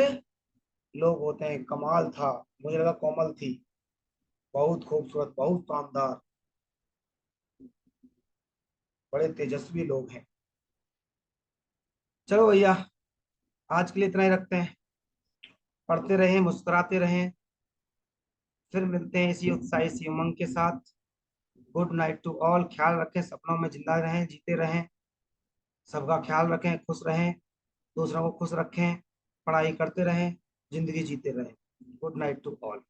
लोग होते हैं, कमाल था। मुझे लगा कोमल थी। बहुत खूबसूरत, बहुत शानदार। बड़े तेजस्वी लोग हैं। चलो भैया, आज के लिए इतना ही रखते हैं। पढ़ते रहें, मुस्कुराते रहें। फिर मिलते हैं इसी उत्साह, इसी उमंग के साथ। Good night to all. ख्याल रखें, सपनों में जिंदा रहें, जीते रहें। सबका ख्याल रखें, खुश रहें। दूसरों को खुश रखें। पढ़ाई करते रहें। जिंदगी जीते रहें। Good night to all.